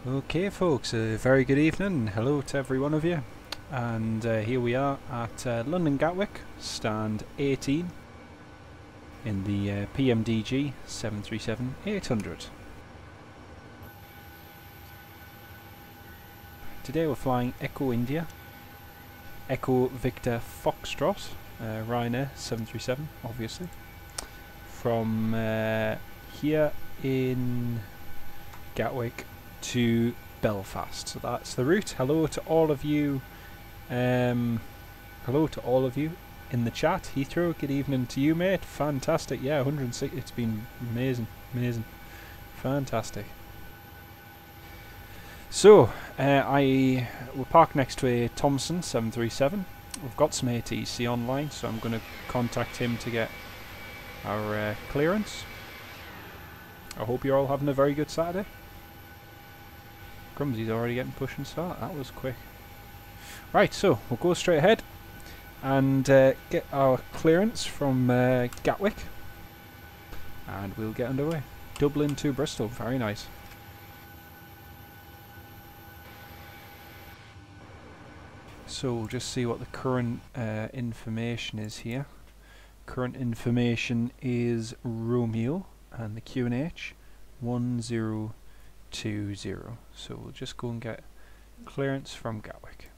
Okay folks, a very good evening. Hello to every one of you. And here we are at London Gatwick, stand 18 in the PMDG 737-800. Today we're flying Echo India, Echo Victor Foxtrot, Ryanair 737 obviously, from here in Gatwick to Belfast. So that's the route. Hello to all of you. Hello to all of you in the chat. Heathrow, good evening to you, mate. Fantastic. Yeah, 106. It's been amazing, fantastic. So we're parked next to a Thomson 737. We've got some ATC online, so I'm going to contact him to get our clearance. I hope you're all having a very good Saturday. He's already getting push and start. That was quick. Right, so we'll go straight ahead and get our clearance from Gatwick, and we'll get underway. Dublin to Bristol. Very nice. So we'll just see what the current information is here. Current information is Romeo and the QNH 1020. So we'll just go and get clearance from Gatwick.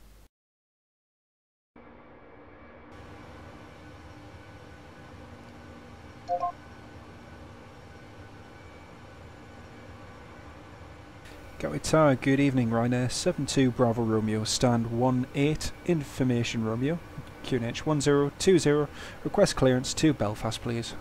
Gatwick Tower, good evening, Ryanair 72 Bravo Romeo, stand 18, information Romeo, QNH 1020, request clearance to Belfast please.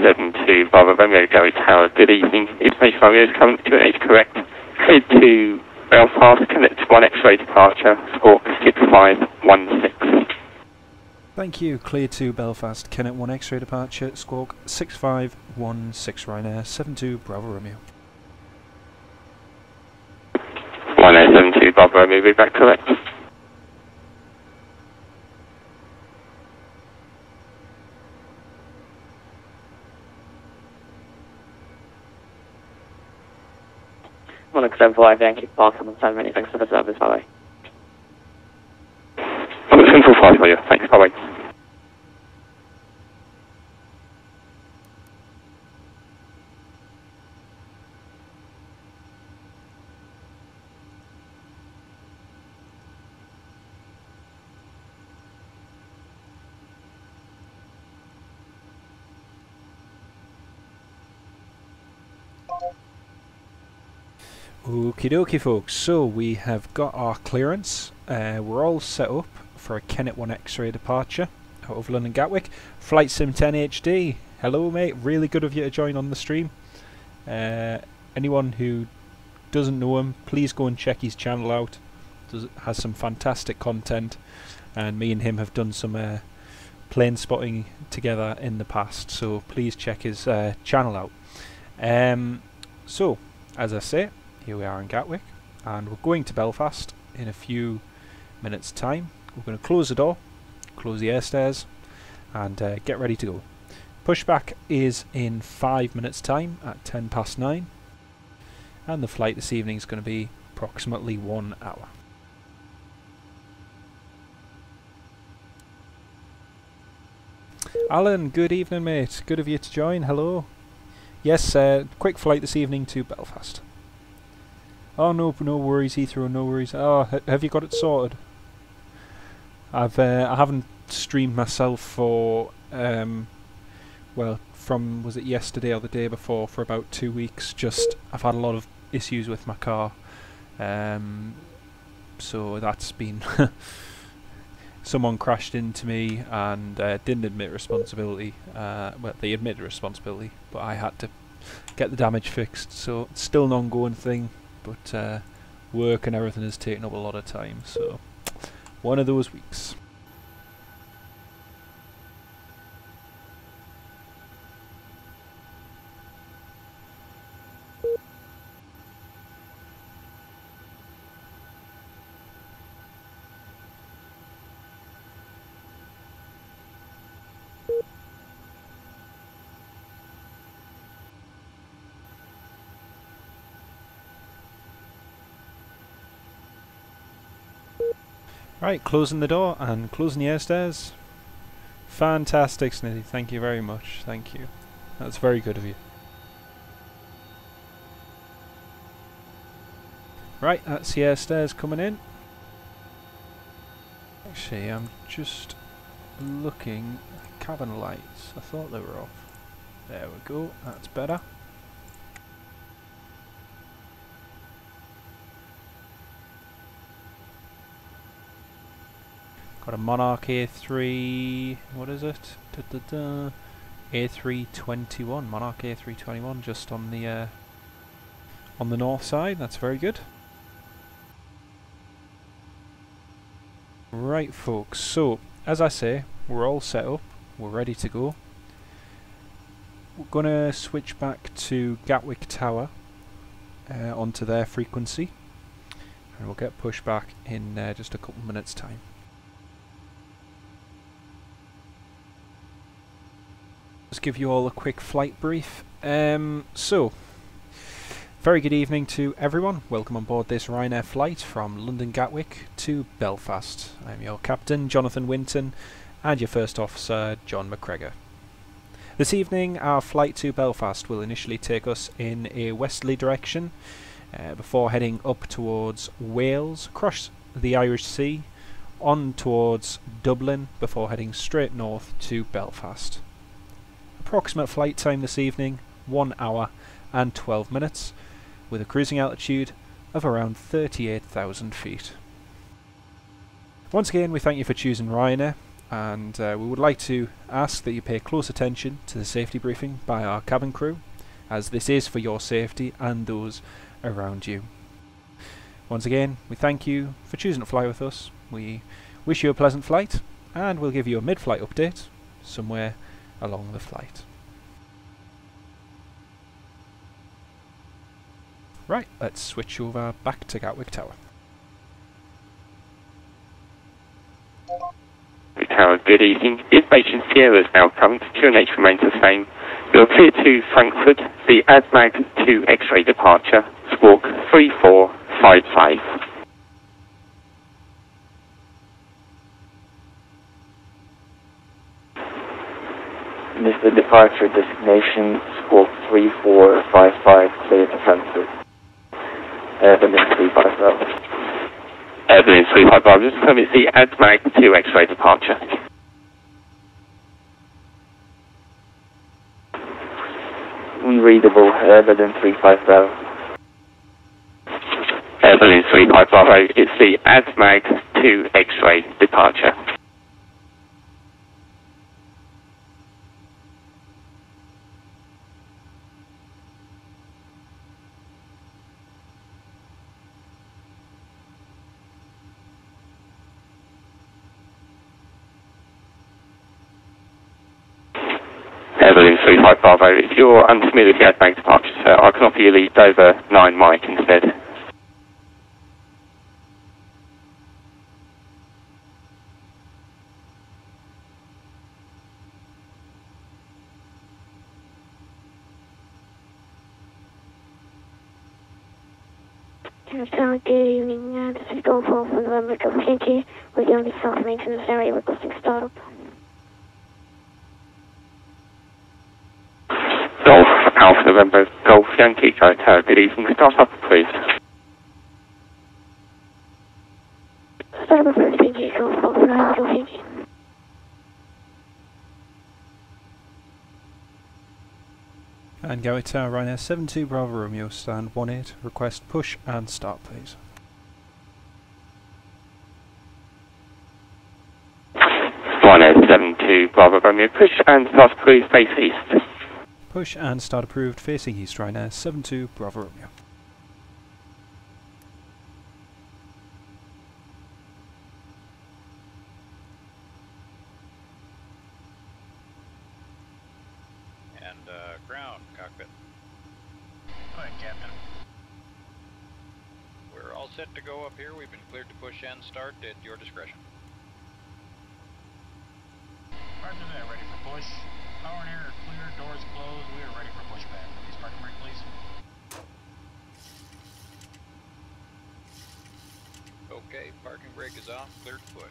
To Bravo Romeo Gatwick Tower, good evening. Information Romeo is current QNH correct. Cleared to Belfast, connect 1 X-ray departure, score 6516. Thank you. Cleared to Belfast, Kennet 1 X-ray departure, squawk 6516 Ryanair 72 Bravo Romeo. 1072 Bravo Romeo, be back correct. One except for thank you, Parkham and 7 minutes, thanks for the service, bye bye. 1 for you, thanks, bye bye. Okie dokie folks, so we have got our clearance. We're all set up for a Kennet 1 X-ray departure out of London Gatwick. Flightsim 10 HD. Hello mate, really good of you to join on the stream. Anyone who doesn't know him, please go and check his channel out. Has some fantastic content, and me and him have done some plane spotting together in the past, so please check his channel out. So, as I say, here we are in Gatwick, and we're going to Belfast in a few minutes time. We're going to close the door, close the air stairs, and get ready to go. Pushback is in 5 minutes time at 9:10, and the flight this evening is going to be approximately 1 hour. Alan, good evening mate, good of you to join, hello. Yes, quick flight this evening to Belfast. Oh no worries Heathrow, no worries. Oh, have you got it sorted? I haven't streamed myself for well, from was it yesterday or the day before, for about 2 weeks. Just I've had a lot of issues with my car, so that's been someone crashed into me and didn't admit responsibility. Well, they admitted responsibility, but I had to get the damage fixed. So it's still an ongoing thing. But work and everything has taken up a lot of time, so one of those weeks. Right, closing the door and closing the air stairs. Fantastic, Snitty. Thank you very much. Thank you. That's very good of you. Right, that's the air stairs coming in. Actually, I'm just looking at cabin lights. I thought they were off. There we go. That's better. Got a Monarch A3, what is it? A321, Monarch A321 just on the north side. That's very good. Right folks, so as I say, we're all set up, we're ready to go. We're going to switch back to Gatwick Tower onto their frequency, and we'll get Pushback in just a couple minutes time. Just give you all a quick flight brief. So, very good evening to everyone. Welcome on board this Ryanair flight from London Gatwick to Belfast. I'm your captain, Jonathan Winton, and your first officer, John McGregor. This evening, our flight to Belfast will initially take us in a westerly direction before heading up towards Wales, across the Irish Sea, on towards Dublin, before heading straight north to Belfast. Approximate flight time this evening, 1 hour and 12 minutes, with a cruising altitude of around 38,000 feet. Once again, we thank you for choosing Ryanair, and we would like to ask that you pay close attention to the safety briefing by our cabin crew, as this is for your safety and those around you. Once again, we thank you for choosing to fly with us. We wish you a pleasant flight, and we'll give you a mid-flight update somewhere along the flight. Right, let's switch over back to Gatwick Tower. Tower, good evening. Information Sierra is now coming. QNH remains the same. You're clear to Frankfurt, the ADMAG 2 X-ray departure, squawk 3455. Mr. Departure destination, squawk 3455, clear to Frankfurt. Evelyn 350. Evelyn 355, just confirm it's the ADMAG 2 X-ray departure. Unreadable, Evelyn 350. Evelyn 355, it's the ADMAG 2 X-ray departure. Evelyn 355, if you're unfamiliar with the ADMAG departure, sir, I can offer you the Dover 9 mic instead. Good evening, this is Golf Wolf from November WOAI. We're doing the self-maintenance area requesting startup. Golf Alpha November Golf Yankee Tower, good evening. Start up, please. Startup first PG, Golf Wolf from November WOAI. And Gatwick Tower, Ryanair 72 Bravo Romeo, stand 18, request push and start please. Ryanair 72 Bravo Romeo, push and start please, face east. Push and start approved, facing east, Ryanair 72 Bravo Romeo. Ground, cockpit. Go ahead, Captain. We're all set to go up here. We've been cleared to push and start at your discretion. Roger that, ready for push. Power and air are clear, doors closed. We are ready for pushback. Starting brake, please. Okay, parking brake is off, clear to push.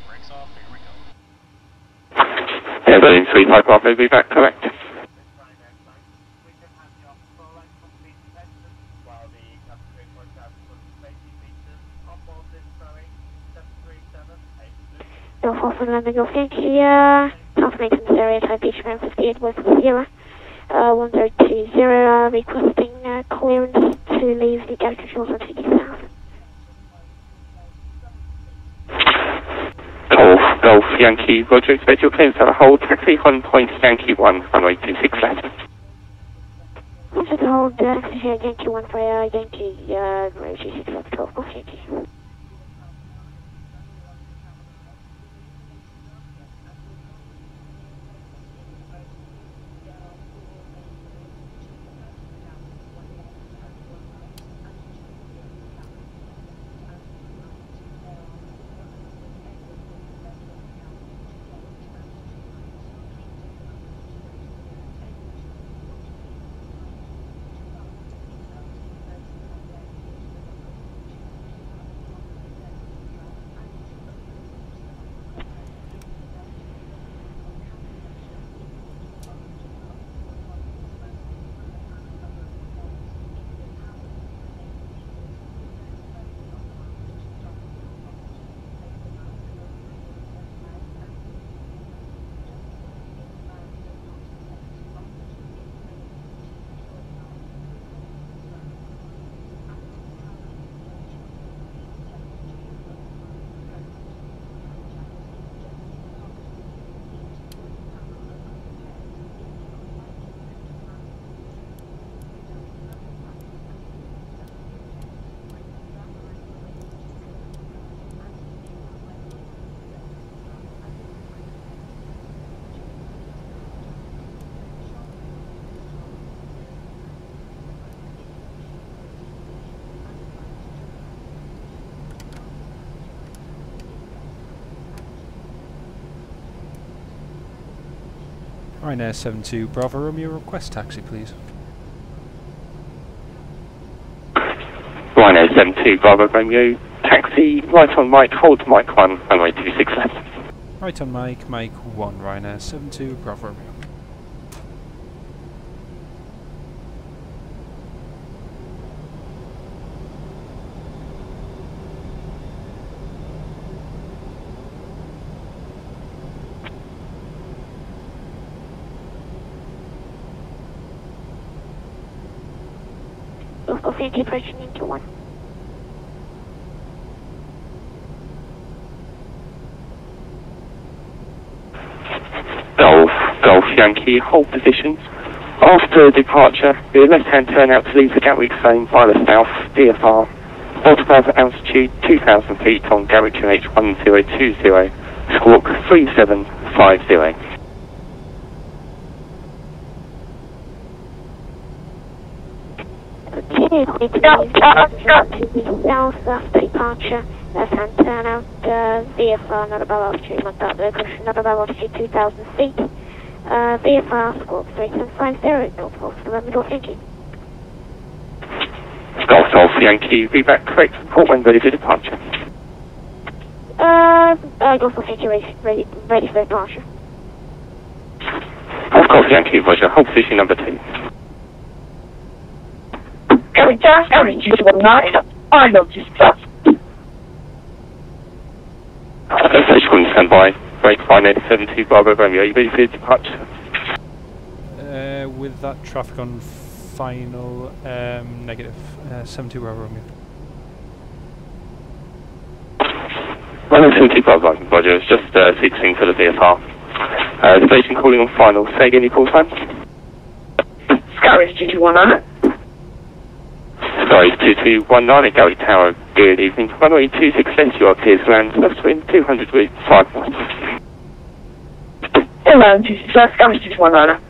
Brakes off, here we go. Yeah, Berlin 35 Bravo, be back correct. Belfast and London Golf Yankee, South Maintenance Area, Type Beach, Memphis, Gatwick, Sierra, 1020, requesting clearance to leave the Gatwick shores and take south. Golf Yankee, Roger, expect your clearance to hold taxi 1 point Yankee 1, runway 26 left. Roger to hold Yankee 1 for Yankee, runway 26 left, 12 Golf Yankee. Ryanair 72 Bravo Romeo, request taxi please. Ryanair 72 Bravo Romeo, taxi right on Mike, hold Mike 1, runway 26 left. Right on Mike, Mike 1, Ryanair 72 Bravo Romeo. Golf Yankee approaching into 1. Golf Yankee, hold positions. After departure, be a left-hand turn out to leave the Gatwick zone by the south, DFR. Hold above altitude 2,000 feet on Gatwick QH 1020, squawk 3750. South after departure, left-hand turn out, VFR, not above altitude, not above altitude 2,000 feet. VFR, squawk 3750, Golf November Golf Yankee. Golf Yankee, be back correct, report when ready for departure. Golf Yankee ready for departure. Golf Yankee, Roger, hold position number 2. Going down, going 219, I love this stuff. Station calling standby, break Ryanair 72 Bravo Romeo, are you ready for departure? With that traffic on final, negative, 72 Bravo Romeo. Ryanair 72 Bravo Roger, it's just 16 for the VFR. The station calling on final, say again your call time? Scarry 2219. Sorry, 2219 at Gatwick Tower. Good evening. Runway 26 left, you are clear to land. Left wind 200 with 5 knots. Hello, 26 left, Scarry 2219.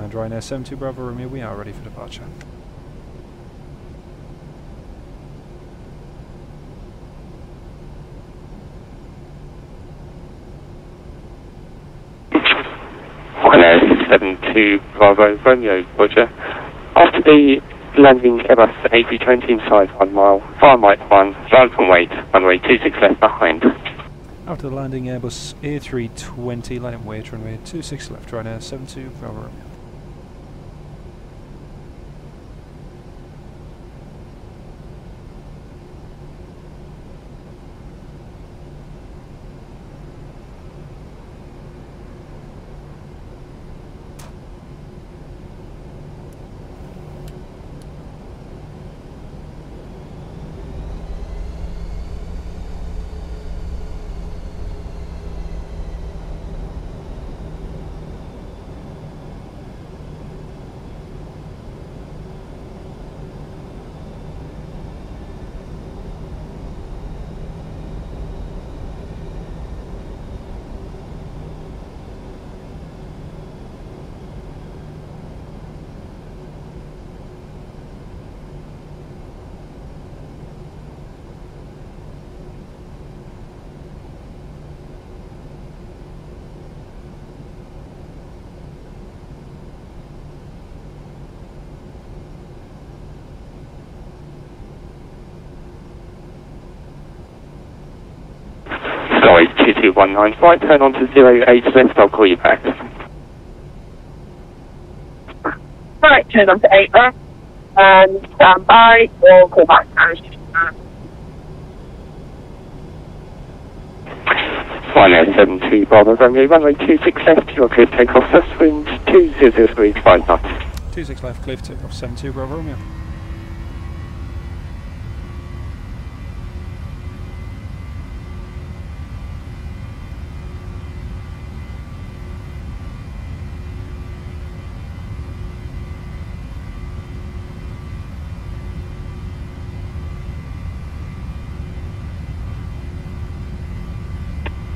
And Ryanair 72 Bravo Romeo, we are ready for departure. Ryanair 72 Bravo Romeo, Roger. After the landing Airbus A320 inside 1 mile, fire Mike 1, line from weight, runway 26 left behind. After the landing Airbus A320, line and weight, runway 26 left, Ryanair 72 Bravo Romeo. Sorry, 2219, flight turn on to 08 left, I'll call you back. Right, turn on to 8 left, and stand by, we'll call back. Ryanair 72 Bravo Romeo, runway 26 left, you're clear to take off, first wind 2003, 5 knots. 26 left, clear for takeoff 72 Bravo Romeo.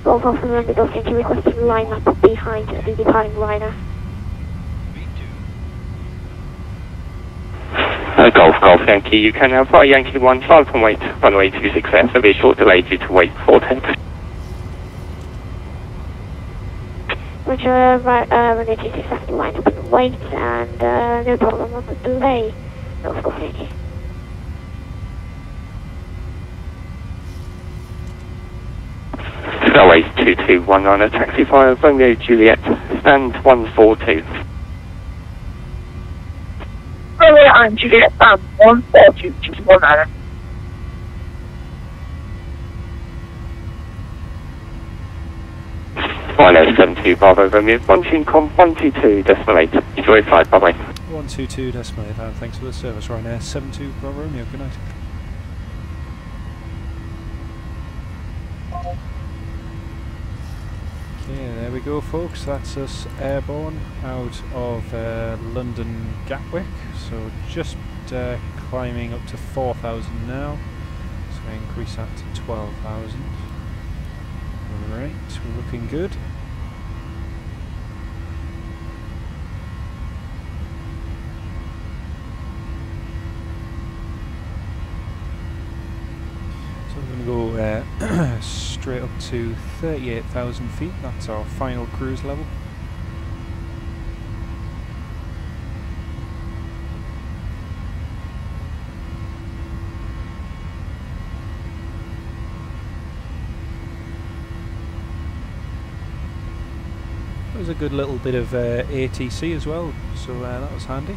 Golf off and the Golf Yankee requesting line up behind the departing liner. Golf Yankee, you can now fly Yankee 1, line from weight, runway 26 left, there'll be a short delay due to wait before takeoff. Roger, runway 26 left, line up and wait, and no problem with the delay. Golf Yankee. Runway 2219, a taxi fire Romeo Juliet, stand 142. Romeo and Juliet, stand 142, 219. Ryanair 72 Bravo Romeo, 122 decimal 8. Enjoy your flight, bye bye. 122 decimal 8, and thanks for the service, Ryanair 72 Bravo Romeo, good night. Okay, there we go folks, that's us airborne out of London Gatwick, so just climbing up to 4,000 now, so I increase that to 12,000. Alright, we're looking good. So we're going to go straight up to 38,000 feet, that's our final cruise level. There's a good little bit of ATC as well, so that was handy.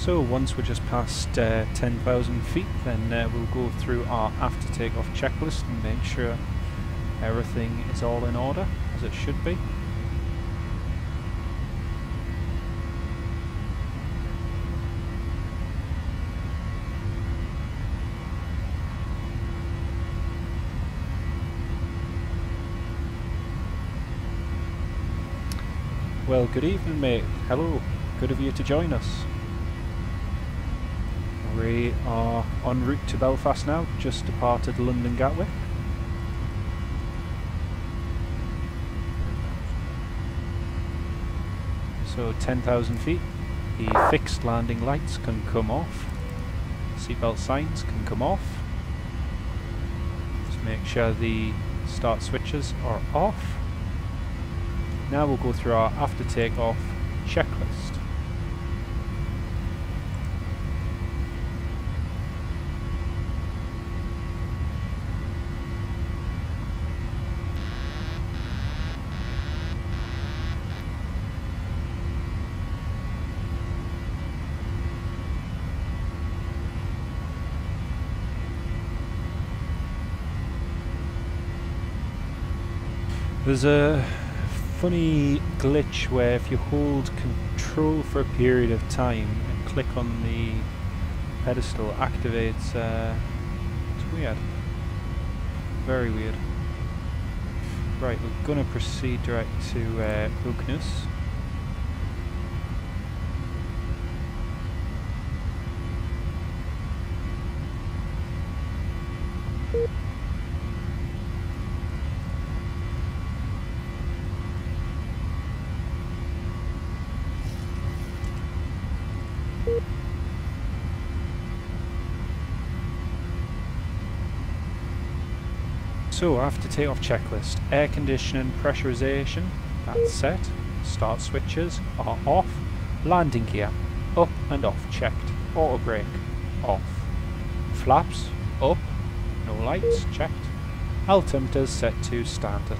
So once we're just past 10,000 feet, then we'll go through our after takeoff checklist and make sure everything is all in order as it should be. Well, good evening, mate. Hello. Good of you to join us. We are en route to Belfast now, just departed London Gatwick. So 10,000 feet, the fixed landing lights can come off, seatbelt signs can come off. Just make sure the start switches are off. Now we'll go through our after takeoff checklist. There's a funny glitch where if you hold control for a period of time and click on the pedestal, activates. It's weird. Very weird. Right, we're gonna proceed direct to OPUS. So after takeoff checklist, air conditioning, pressurization, that's set, start switches are off, landing gear, up and off checked, auto brake, off, flaps, up, no lights, checked, altimeters set to standard.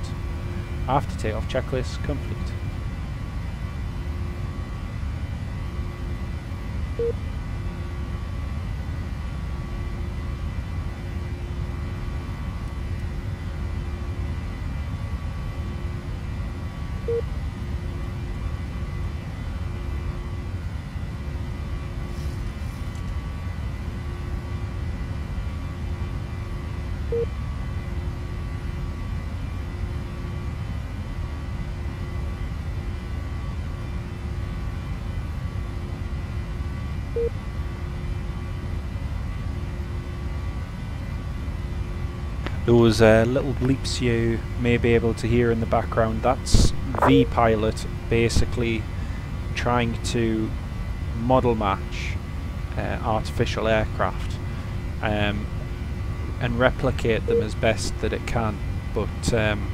After takeoff checklist complete. Those little bleeps you may be able to hear in the background, that's V-Pilot basically trying to model match artificial aircraft and replicate them as best that it can. But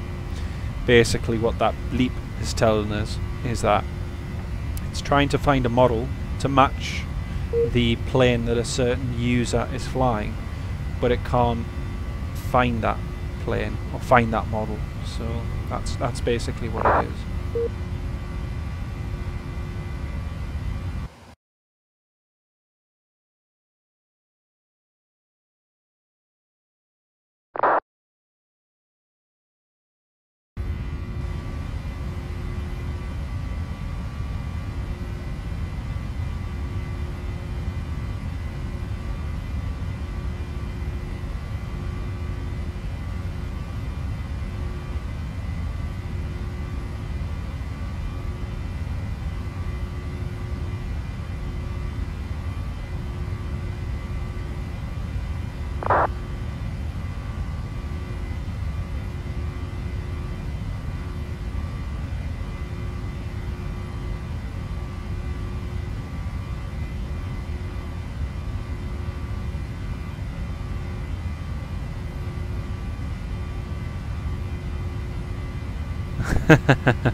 basically what that bleep is telling us is that it's trying to find a model to match the plane that a certain user is flying, but it can't find that plane or find that model. So that's basically what it is.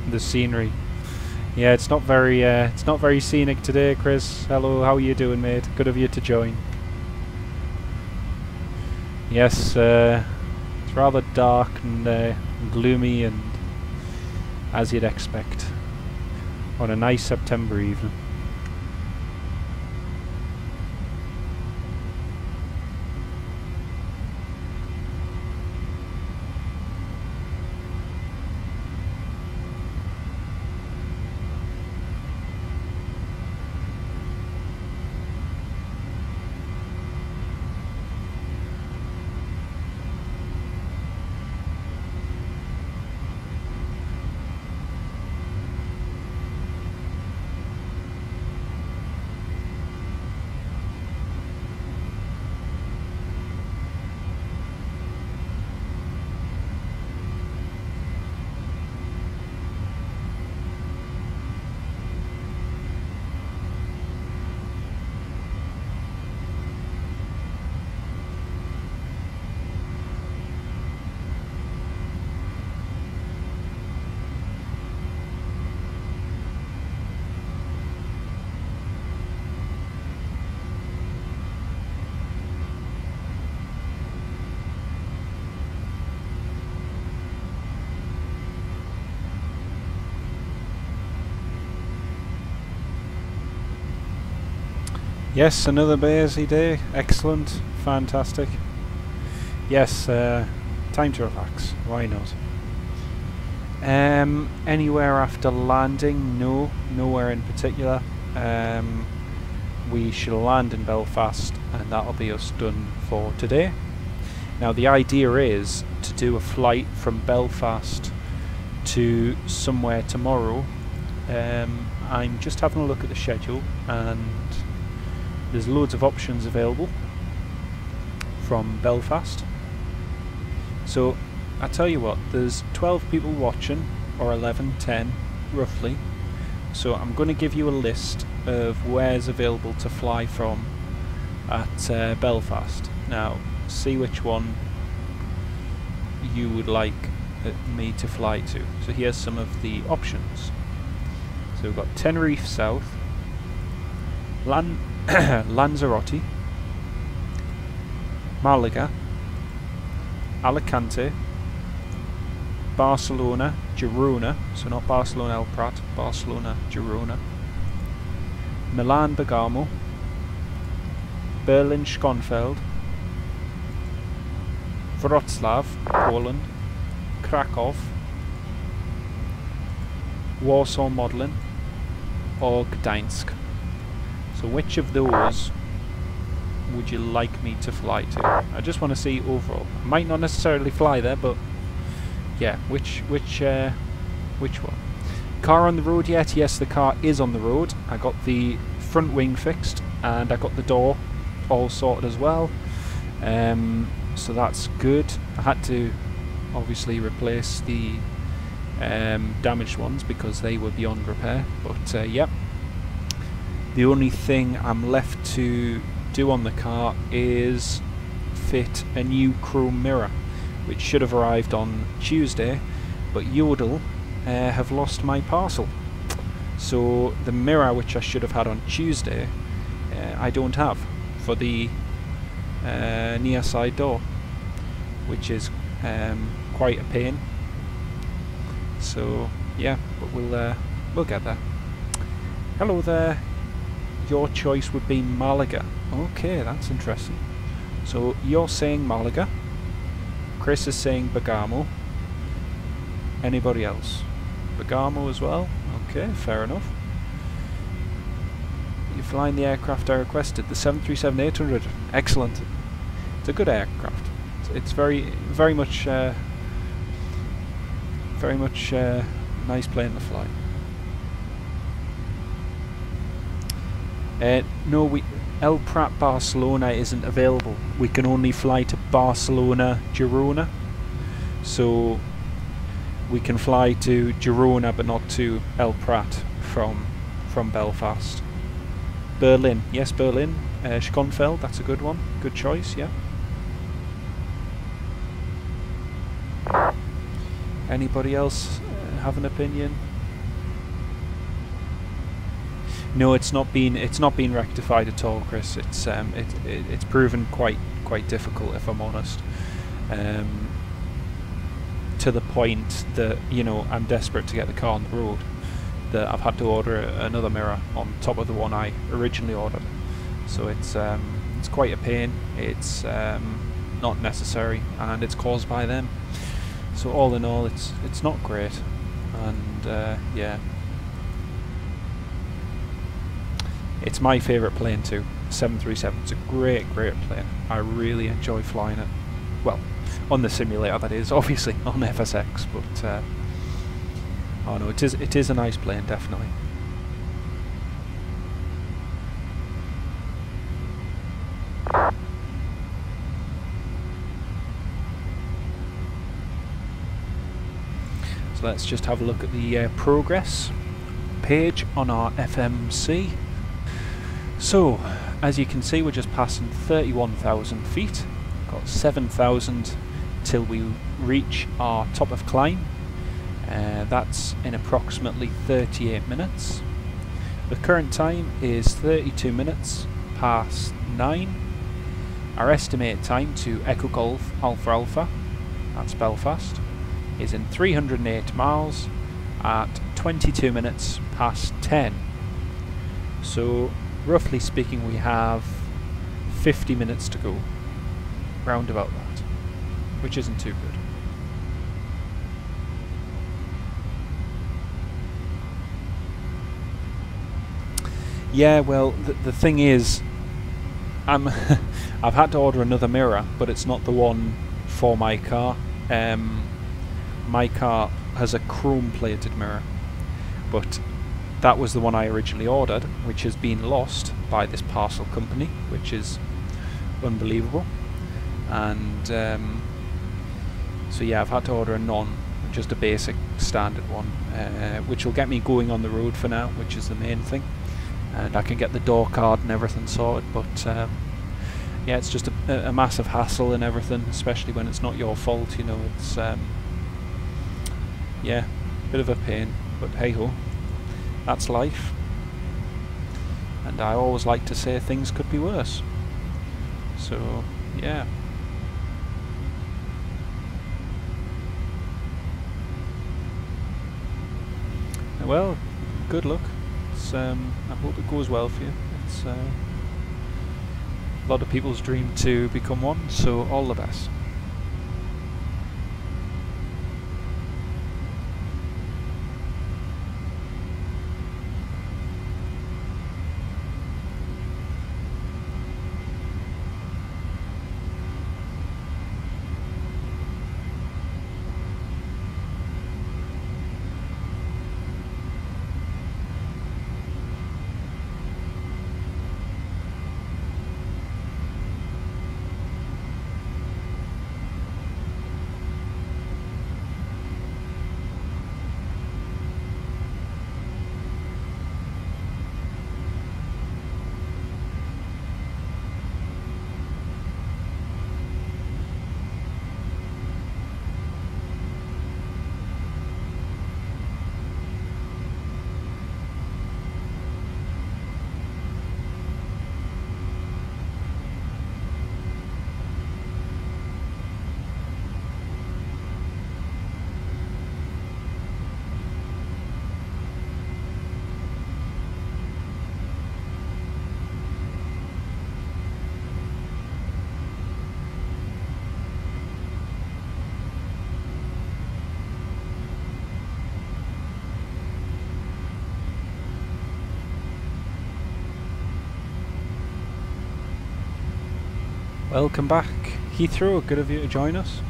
The scenery. Yeah, it's not very scenic today, Chris. Hello, how are you doing, mate? Good of you to join. Yes, it's rather dark and gloomy, and as you'd expect on a nice September evening. Yes, another busy day. Excellent. Fantastic. Yes, time to relax. Why not? Anywhere after landing? No, nowhere in particular. We shall land in Belfast and that'll be us done for today. Now the idea is to do a flight from Belfast to somewhere tomorrow. I'm just having a look at the schedule and there's loads of options available from Belfast. So I tell you what, there's 12 people watching, or 11, 10 roughly. So I'm going to give you a list of where's available to fly from at Belfast. Now see which one you would like me to fly to. So here's some of the options. So we've got Tenerife South, Lanzarote, Malaga, Alicante, Barcelona, Girona, so not Barcelona El Prat, Barcelona, Girona, Milan Bergamo, Berlin Schönefeld, Wrocław, Poland, Krakow, Warsaw Modlin, or Gdańsk. So which of those would you like me to fly to? I just want to see overall. I might not necessarily fly there, but yeah, which one? Car on the road yet? Yes, the car is on the road. I got the front wing fixed and I got the door all sorted as well. So that's good. I had to obviously replace the damaged ones because they were beyond repair, but yep. The only thing I'm left to do on the car is fit a new chrome mirror, which should have arrived on Tuesday, but Yodel have lost my parcel. So the mirror which I should have had on Tuesday, I don't have for the near side door, which is quite a pain. So yeah, but we'll get there. Hello there. Your choice would be Malaga. Okay, that's interesting. So you're saying Malaga. Chris is saying Bergamo. Anybody else? Bergamo as well? Okay, fair enough. You're flying the aircraft I requested, the 737-800. Excellent. It's a good aircraft. It's very much nice plane to fly. No, El Prat Barcelona isn't available. We can only fly to Barcelona Girona. So we can fly to Girona but not to El Prat from Belfast. Berlin, yes, Berlin. Schönefeld, that's a good one. Good choice, yeah. Anybody else have an opinion? No, it's not been rectified at all, Chris. It's proven quite difficult, if I'm honest. To the point that, you know, I'm desperate to get the car on the road, that I've had to order another mirror on top of the one I originally ordered. So it's quite a pain. It's not necessary, and it's caused by them. So all in all, it's not great, and yeah. It's my favourite plane too, 737. It's a great plane. I really enjoy flying it. Well, on the simulator that is, obviously on FSX, but oh no, it is a nice plane, definitely. So let's just have a look at the progress page on our FMC. So, as you can see, we're just passing 31,000 feet. Got 7,000 till we reach our top of climb. That's in approximately 38 minutes. The current time is 32 minutes past 9. Our estimated time to Echo Golf Alpha Alpha, that's Belfast, is in 308 miles at 22 minutes past 10. So roughly speaking, we have 50 minutes to go, round about that, which isn't too good. Yeah, well, the thing is, I've had to order another mirror, but it's not the one for my car. My car has a chrome-plated mirror, but that was the one I originally ordered, which has been lost by this parcel company, which is unbelievable. And so yeah, I've had to order a just a basic standard one, which will get me going on the road for now, which is the main thing. And I can get the door card and everything sorted, but yeah, it's just a massive hassle and everything, especially when it's not your fault, you know. It's yeah, bit of a pain, but hey ho, that's life. And I always like to say things could be worse. So yeah. Well, good luck. I hope it goes well for you. It's a lot of people's dream to become one, so all the best. Welcome back, Heathrow. Good of you to join us.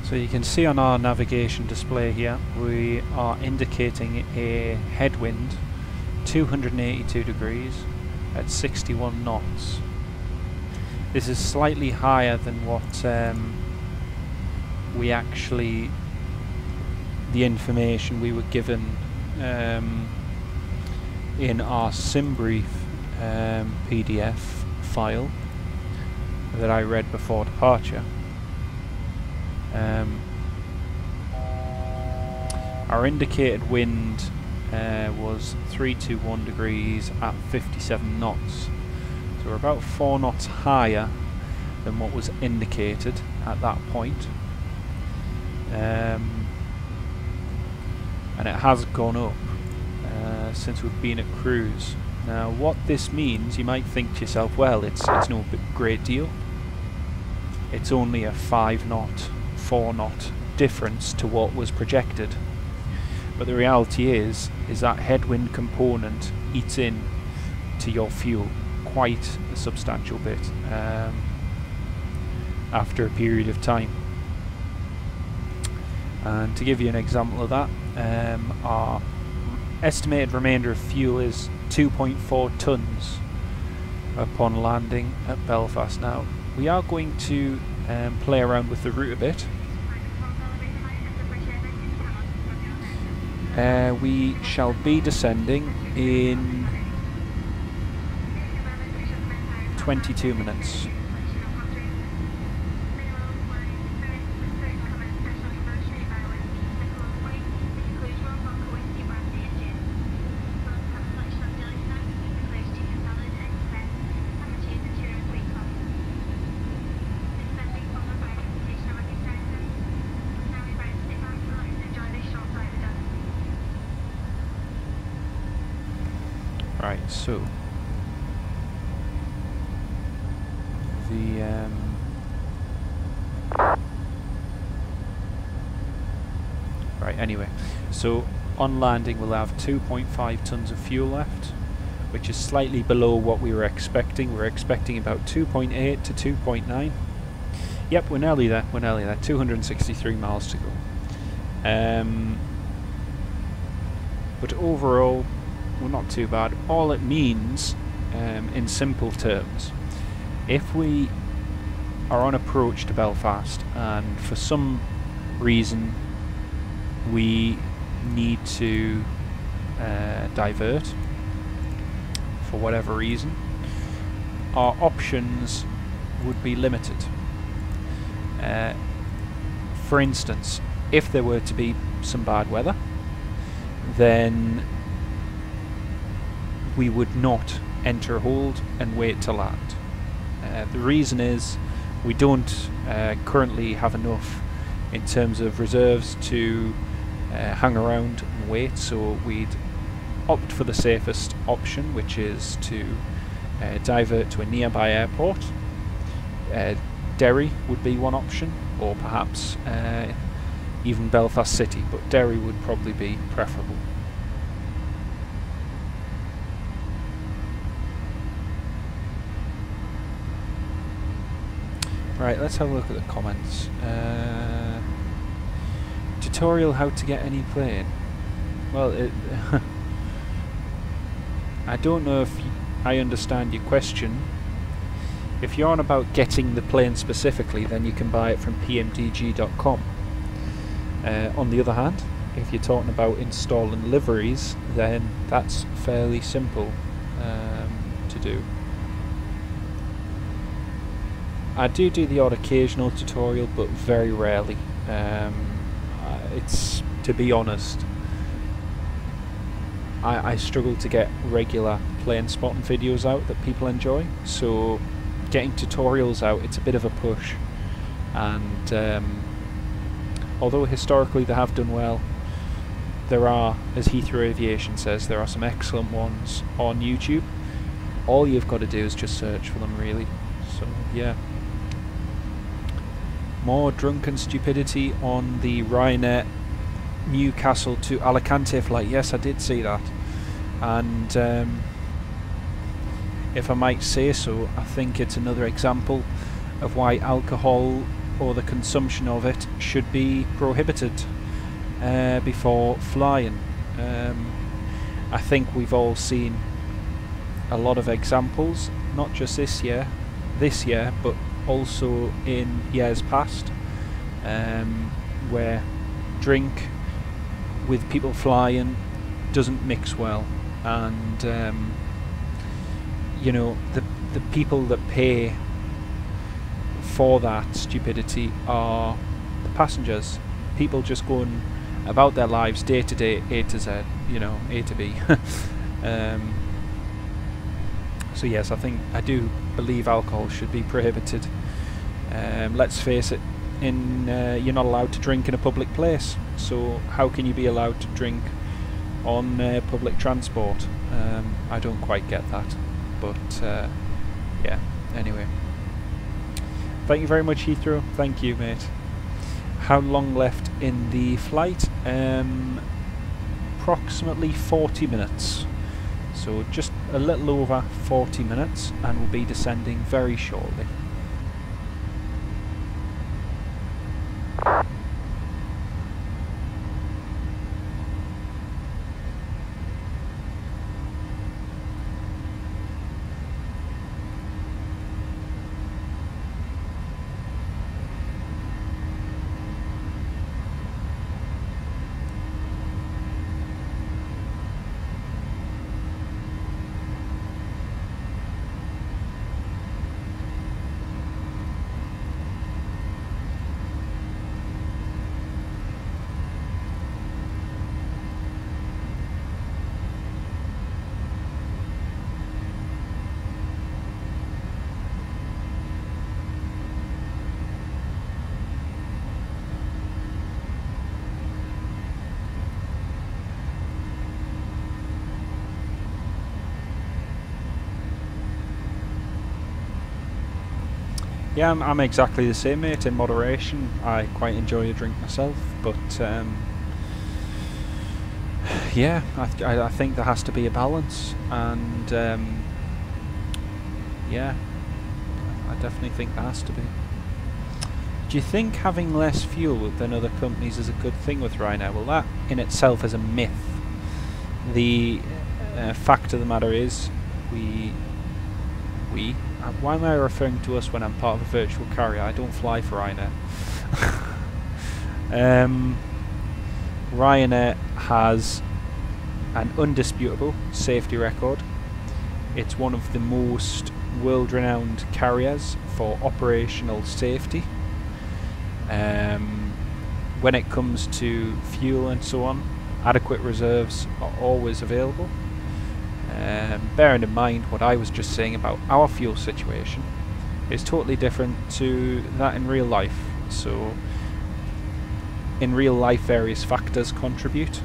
So you can see on our navigation display here, we are indicating a headwind 282 degrees at 61 knots. This is slightly higher than what the information we were given in our SimBrief PDF file that I read before departure. Our indicated wind was 321 degrees at 57 knots, so we're about 4 knots higher than what was indicated at that point, and it has gone up since we've been at cruise. Now what this means, you might think to yourself, well, it's no great deal, it's only a 5 knot 4 knot difference to what was projected, but the reality is that headwind component eats in to your fuel quite a substantial bit after a period of time. And to give you an example of that, our estimated remainder of fuel is 2.4 tons upon landing at Belfast. Now we are going to play around with the route a bit. We shall be descending in 22 minutes. Right, so the right, anyway, so on landing we'll have 2.5 tons of fuel left, which is slightly below what we were expecting. We're expecting about 2.8 to 2.9. Yep, we're nearly there, 263 miles to go. But overall, well, not too bad. All it means, in simple terms, if we are on approach to Belfast and for some reason we need to divert, for whatever reason, our options would be limited. For instance, if there were to be some bad weather, then we would not enter hold and wait to land. The reason is we don't currently have enough in terms of reserves to hang around and wait, so we'd opt for the safest option, which is to divert to a nearby airport. Derry would be one option, or perhaps even Belfast City, but Derry would probably be preferable. Right, let's have a look at the comments. Tutorial how to get any plane. Well, I don't know if I understand your question. If you're on about getting the plane specifically, then you can buy it from PMDG.com. On the other hand, if you're talking about installing liveries, then that's fairly simple to do. I do the odd occasional tutorial, but very rarely. It's, to be honest, I struggle to get regular plane spotting videos out that people enjoy, so getting tutorials out, it's a bit of a push. And although historically they have done well, there are, as Heathrow Aviation says, there are some excellent ones on YouTube. All you've got to do is just search for them, really. So yeah. More drunken stupidity on the Ryanair Newcastle to Alicante flight. Yes, I did see that. And if I might say so, I think it's another example of why alcohol or the consumption of it should be prohibited before flying. I think we've all seen a lot of examples, not just this year, but also in years past, where drink with people flying doesn't mix well, and you know, the people that pay for that stupidity are the passengers, people just going about their lives day to day, A to Z, you know, A to B. So yes, I do believe alcohol should be prohibited. Let's face it, you're not allowed to drink in a public place, so how can you be allowed to drink on public transport? I don't quite get that, but yeah, anyway. Thank you very much, Heathrow. Thank you, mate. How long left in the flight? Approximately 40 minutes. So just a little over 40 minutes, and we'll be descending very shortly. Yeah, I'm exactly the same, mate. In moderation, I quite enjoy a drink myself, but yeah, I think there has to be a balance, and yeah, I definitely think there has to be. Do you think having less fuel than other companies is a good thing with Ryanair? Well, that in itself is a myth. The fact of the matter is, why am I referring to us when I'm part of a virtual carrier? I don't fly for Ryanair. Ryanair has an undisputable safety record. It's one of the most world-renowned carriers for operational safety. When it comes to fuel and so on, adequate reserves are always available. Bearing in mind what I was just saying about our fuel situation is totally different to that in real life. So in real life various factors contribute,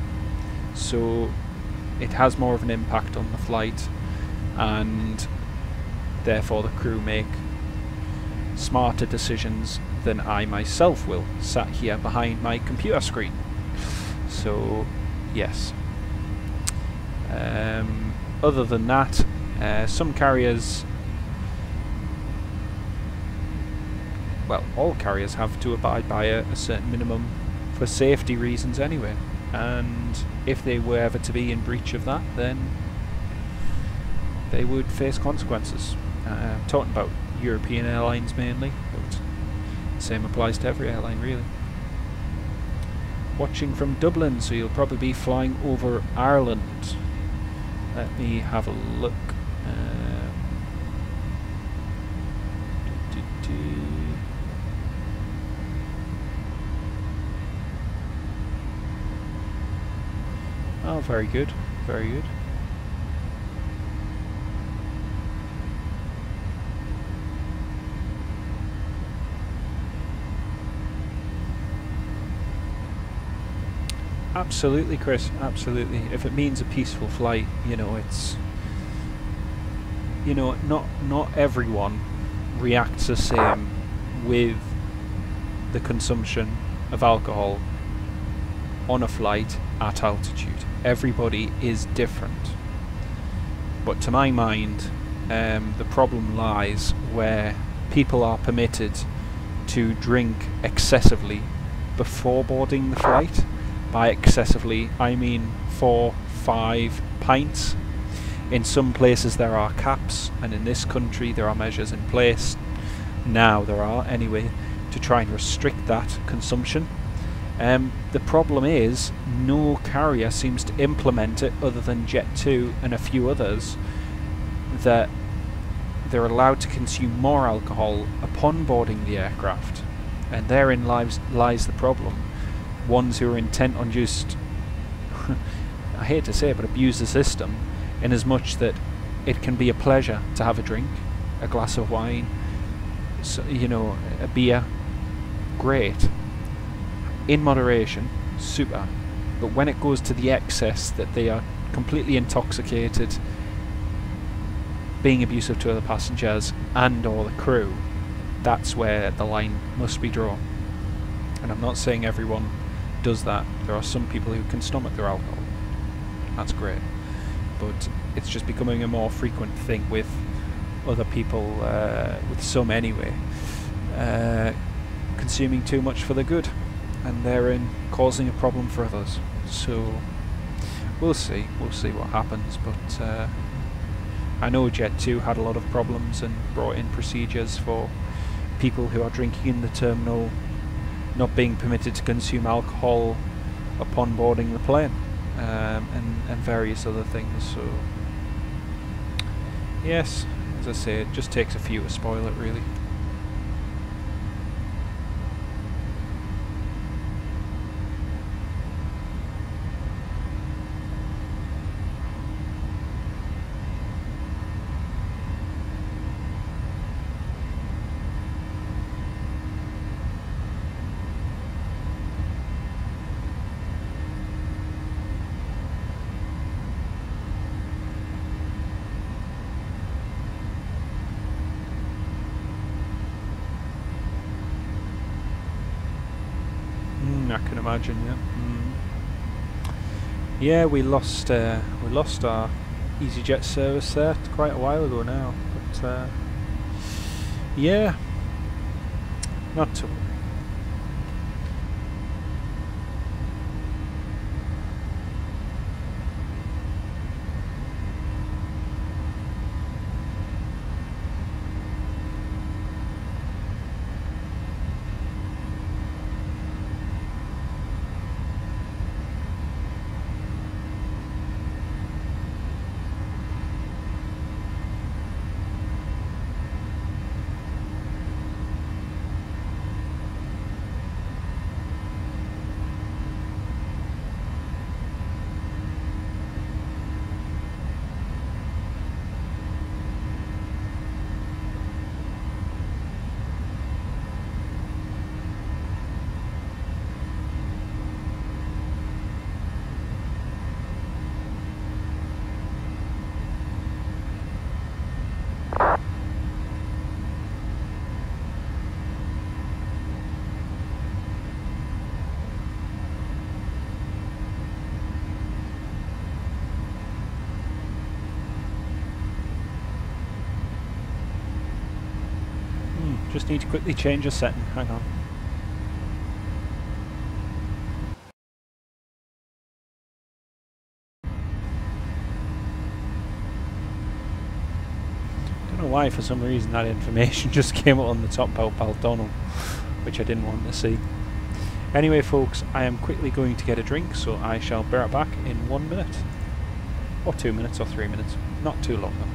so it has more of an impact on the flight, and therefore the crew make smarter decisions than I myself will, sat here behind my computer screen. So yes. Other than that, some carriers, well, all carriers have to abide by a certain minimum for safety reasons anyway, and if they were ever to be in breach of that, then they would face consequences. I'm talking about European airlines mainly, but the same applies to every airline really. Watching from Dublin, so you'll probably be flying over Ireland. Let me have a look. Oh, very good, very good. Absolutely, Chris, absolutely. If it means a peaceful flight, you know, it's, you know, not everyone reacts the same with the consumption of alcohol on a flight at altitude. Everybody is different. But to my mind, the problem lies where people are permitted to drink excessively before boarding the flight. By excessively, I mean 4-5 pints. In some places there are caps, and in this country there are measures in place, now there are anyway, to try and restrict that consumption. The problem is, no carrier seems to implement it other than Jet2 and a few others, that they're allowed to consume more alcohol upon boarding the aircraft, and therein lies the problem. Ones who are intent on just, I hate to say it, but abuse the system, in as much that it can be a pleasure to have a drink, a glass of wine, so, you know, a beer, great. In moderation, super. But when it goes to the excess that they are completely intoxicated, being abusive to other passengers and or the crew, that's where the line must be drawn. And I'm not saying everyone does that. There are some people who can stomach their alcohol. That's great. But it's just becoming a more frequent thing with other people, with some anyway, consuming too much for the good, and therein causing a problem for others. So we'll see what happens, but I know Jet2 had a lot of problems and brought in procedures for people who are drinking in the terminal not being permitted to consume alcohol upon boarding the plane, and various other things. So yes, as I say, it just takes a few to spoil it really. I can imagine. Yeah. Yeah, we lost our EasyJet service there quite a while ago now, but yeah, not to worry. Just need to quickly change a setting. Hang on. Don't know why, for some reason, that information just came up on the top Pal Donald, which I didn't want to see. Anyway, folks, I am quickly going to get a drink, so I shall be right back in 1 minute. Or 2 minutes, or 3 minutes. Not too long, though.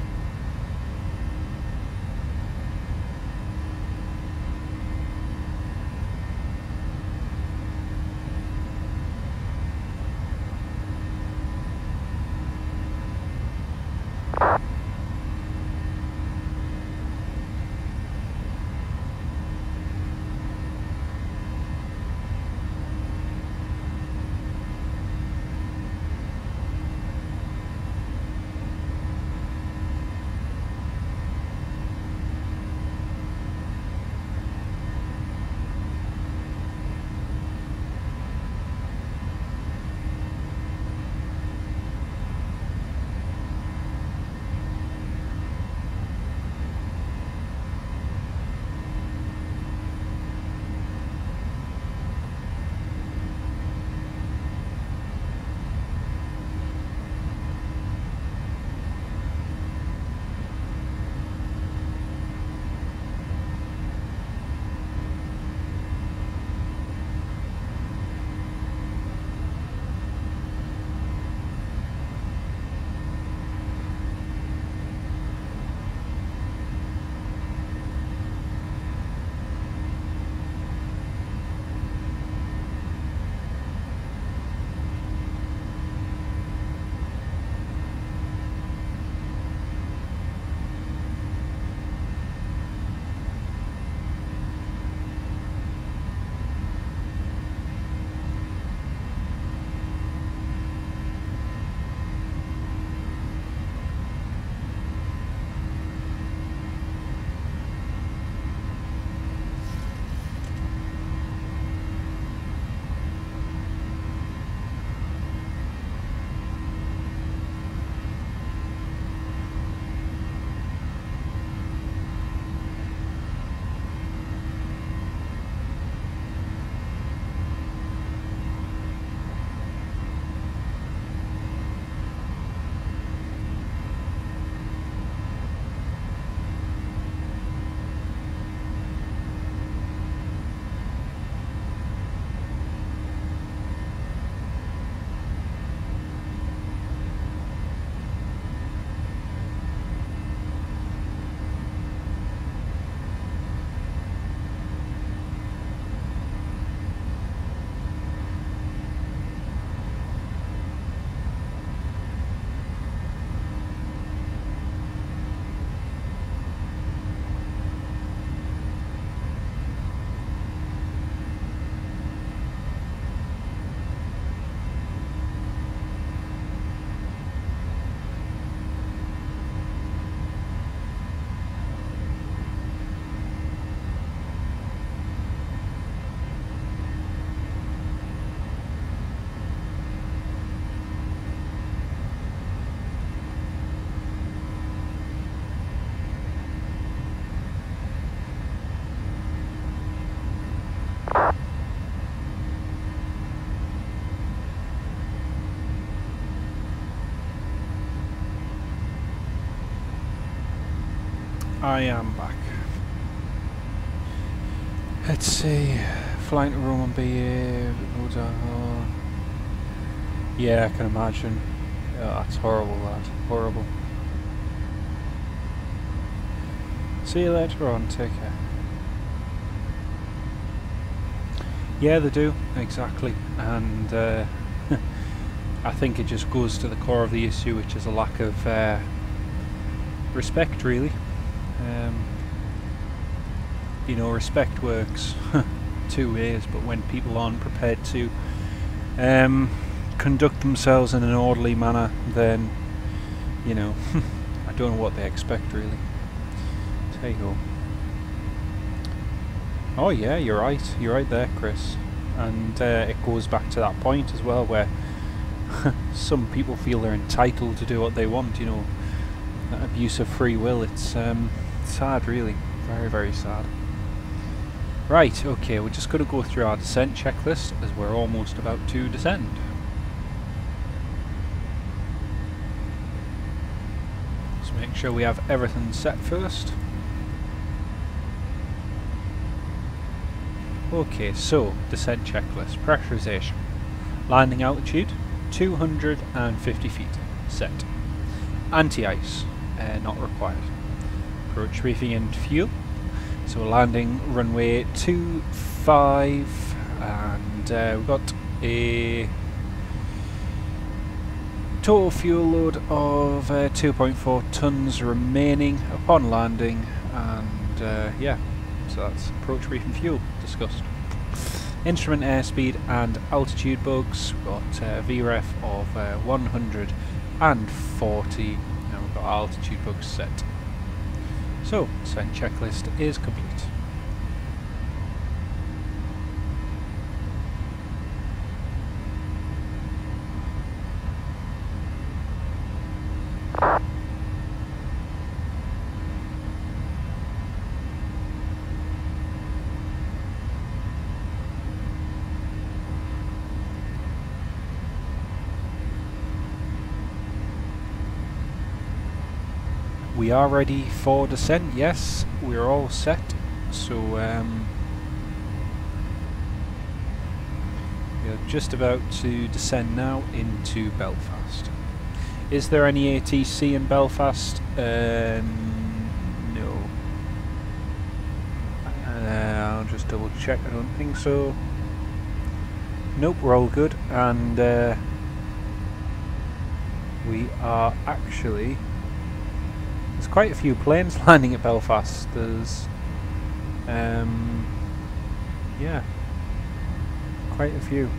I am back. Let's see. Flying to Rome and BA. Yeah, I can imagine. Yeah, that's horrible, lad. Horrible. See you later on. Take care. Yeah, they do. Exactly. And I think it just goes to the core of the issue, which is a lack of respect, really. You know, respect works two ways, but when people aren't prepared to conduct themselves in an orderly manner, then, you know, I don't know what they expect, really. There you go. Oh yeah, you're right there, Chris. And it goes back to that point as well, where some people feel they're entitled to do what they want, you know. That abuse of free will, it's sad, really. Very, very sad. Right, okay, we're just going to go through our descent checklist as we're almost about to descend. Let's make sure we have everything set first. Okay, so descent checklist. Pressurization. Landing altitude 250 feet. Set. Anti-ice not required. Approach briefing and fuel. So we're landing runway 25 and we've got a total fuel load of 2.4 tons remaining upon landing, and yeah, so that's approach briefing fuel discussed. Instrument airspeed and altitude bugs. We've got VREF of 140 and we've got altitude bugs set. So, descent checklist is complete. We are ready for descent, yes, we're all set, so we're just about to descend now into Belfast. Is there any ATC in Belfast? No. I'll just double check, I don't think so. Nope, we're all good, and we are actually... There's quite a few planes landing at Belfast. There's, yeah, quite a few.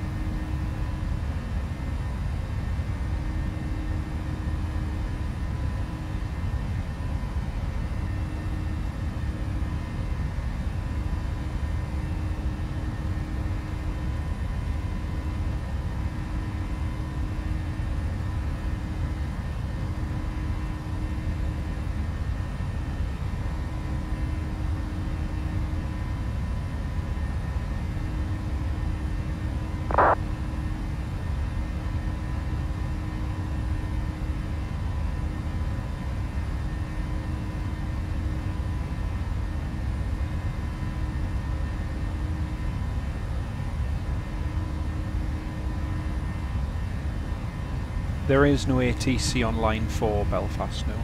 There is no ATC on line 4 Belfast, no.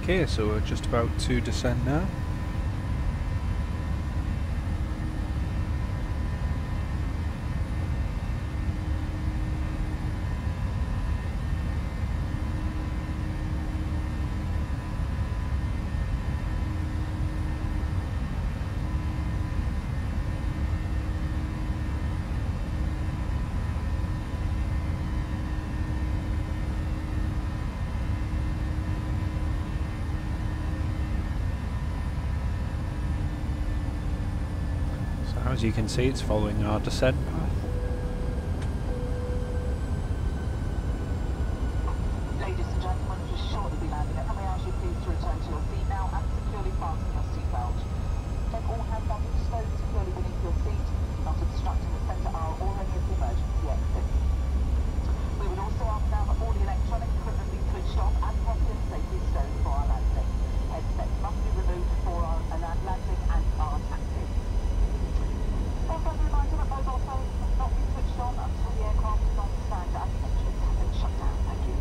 Okay, so we're just about to descend now. As you can see, it's following our descent path. Ladies and gentlemen, just shortly be landing at. Can we ask you please to return to your seat now and securely fasten your seatbelt? Take all hand luggage stowed securely beneath your seat, not obstructing the centre aisle or any of the emergency exits. We would also ask now that all the electronic equipment be switched off and properly and safely stowed for our landing. Headsets must be removed for our landing and our taxi. Also, a reminder that mobile phones must not be switched on until the aircraft is on stand and engines have been shut down. Thank you.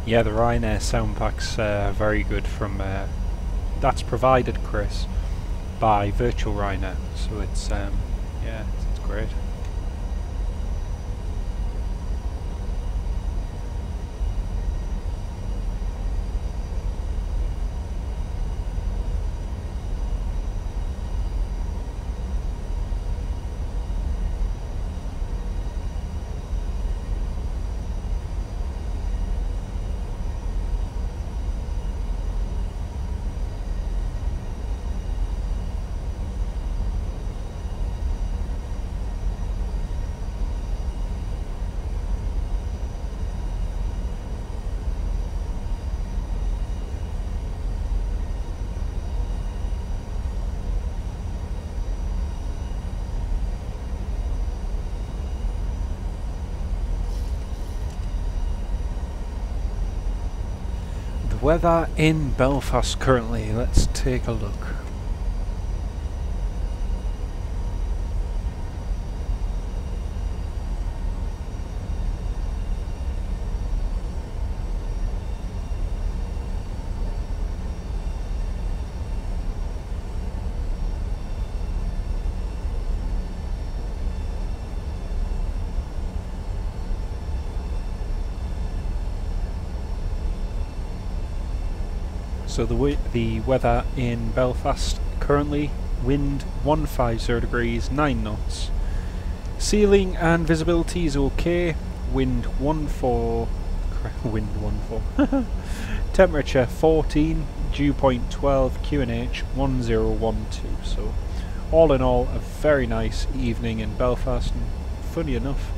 Yeah, the Ryanair sound pack's very good from, that's provided, Chris, by Virtual Ryanair, so it's, yeah, it's great. Weather in Belfast currently, let's take a look. So the weather in Belfast currently, wind 150 degrees, 9 knots. Ceiling and visibility is okay. Wind 14. Temperature 14. Dew point 12. QNH 1012. So all in all, a very nice evening in Belfast, and funny enough,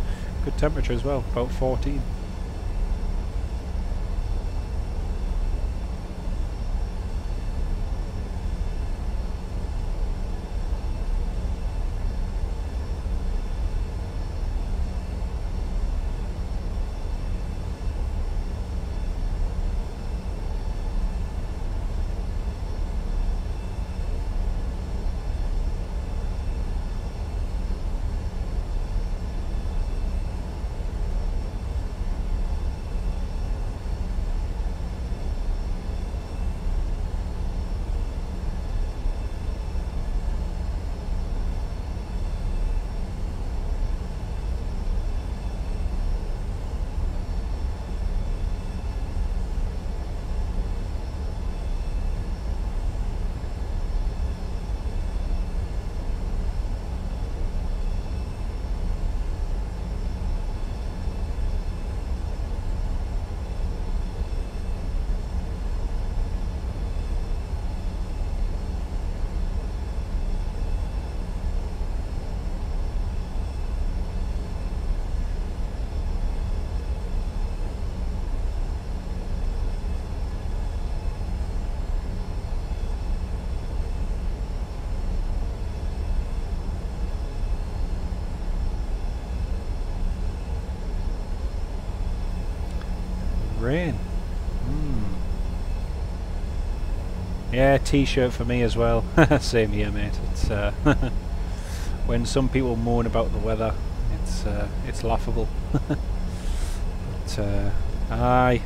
good temperature as well, about 14. rain. Yeah, t-shirt for me as well. Same here, mate. It's when some people moan about the weather, it's laughable. But aye,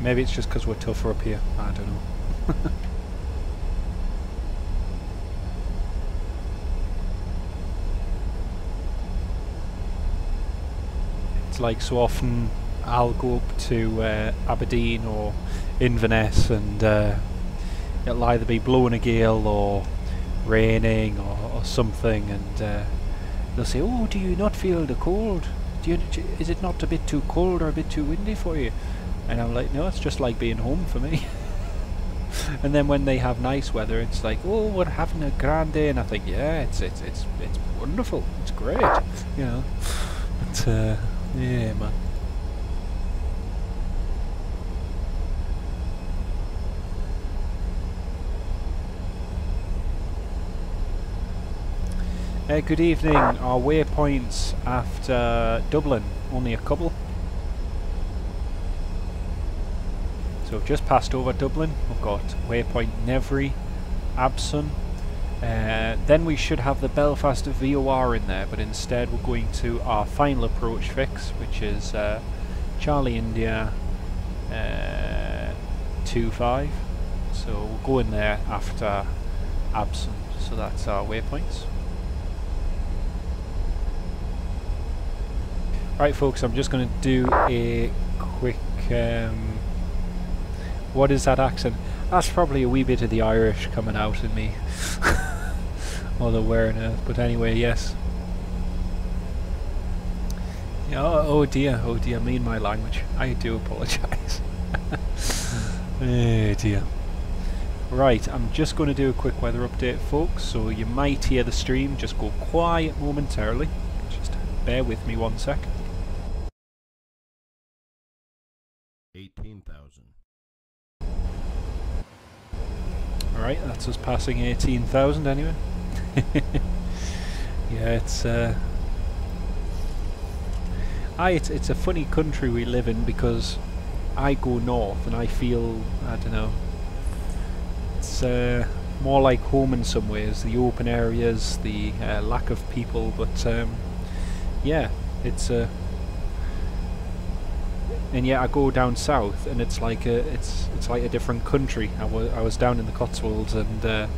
maybe it's just because we're tougher up here. I don't know. It's like so often I'll go up to Aberdeen or Inverness and it'll either be blowing a gale or raining or something, and they'll say, "Oh, do you not feel the cold? Is it not a bit too cold or a bit too windy for you?" And I'm like, "No, it's just like being home for me." And then when they have nice weather, it's like, "Oh, we're having a grand day," and I think, "Yeah, it's wonderful. It's great," you know. But yeah, man. Good evening. Our waypoints after Dublin, only a couple. So we've just passed over Dublin. We've got waypoint Nevry, Abson. Then we should have the Belfast VOR in there, but instead we're going to our final approach fix, which is Charlie India 25. So we'll go in there after Abson. So that's our waypoints. Right folks, I'm just going to do a quick, what is that accent? That's probably a wee bit of the Irish coming out in me. Although where on earth, but anyway, yes. Yeah, oh dear, me and my language. I do apologise. Oh dear. Right, I'm just going to do a quick weather update folks, so you might hear the stream just go quiet momentarily. Just bear with me 1 sec. 18,000. Alright, that's us passing 18,000 anyway. Yeah, it's a funny country we live in, because I go north and I feel, I don't know, it's more like home in some ways, the open areas, the lack of people, but yeah, it's and yet I go down south and it's like it's like a different country. I was down in the Cotswolds, and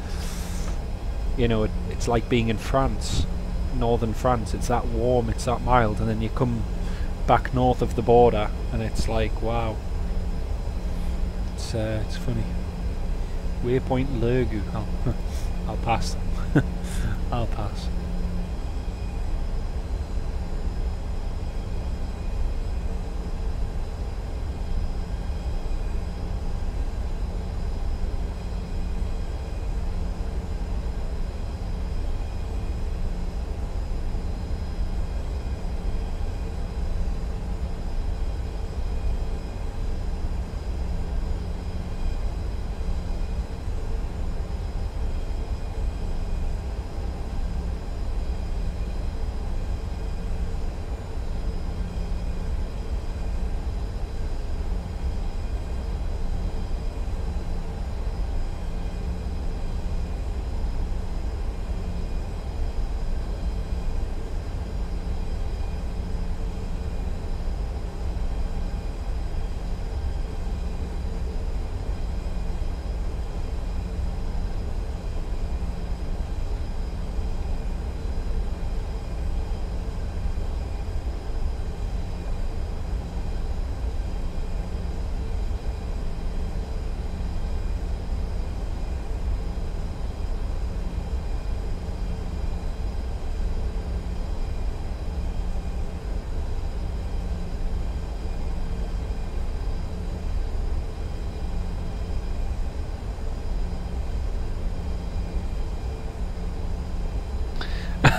you know, it's like being in France, northern France. It's that warm, it's that mild, and then you come back north of the border and it's like, wow. It's funny. Waypoint Lurgu. I'll pass them. I'll pass.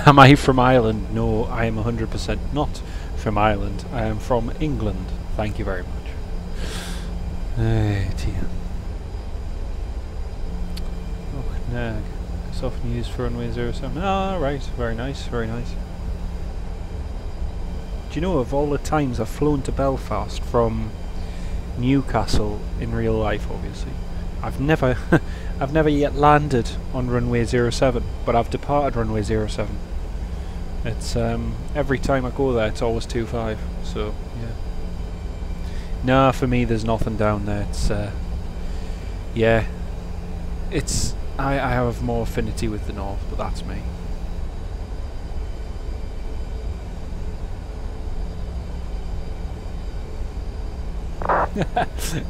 Am I from Ireland? No, I am 100% not from Ireland. I am from England. Thank you very much. Dear. Oh, nag. It's often used for runway 07. Ah, right. Very nice, very nice. Do you know, of all the times I've flown to Belfast from Newcastle in real life, obviously. I've never I've never yet landed on runway 07, but I've departed runway 07. It's every time I go there it's always 25, so yeah. Nah, for me there's nothing down there. It's yeah, it's I have more affinity with the north, but that's me.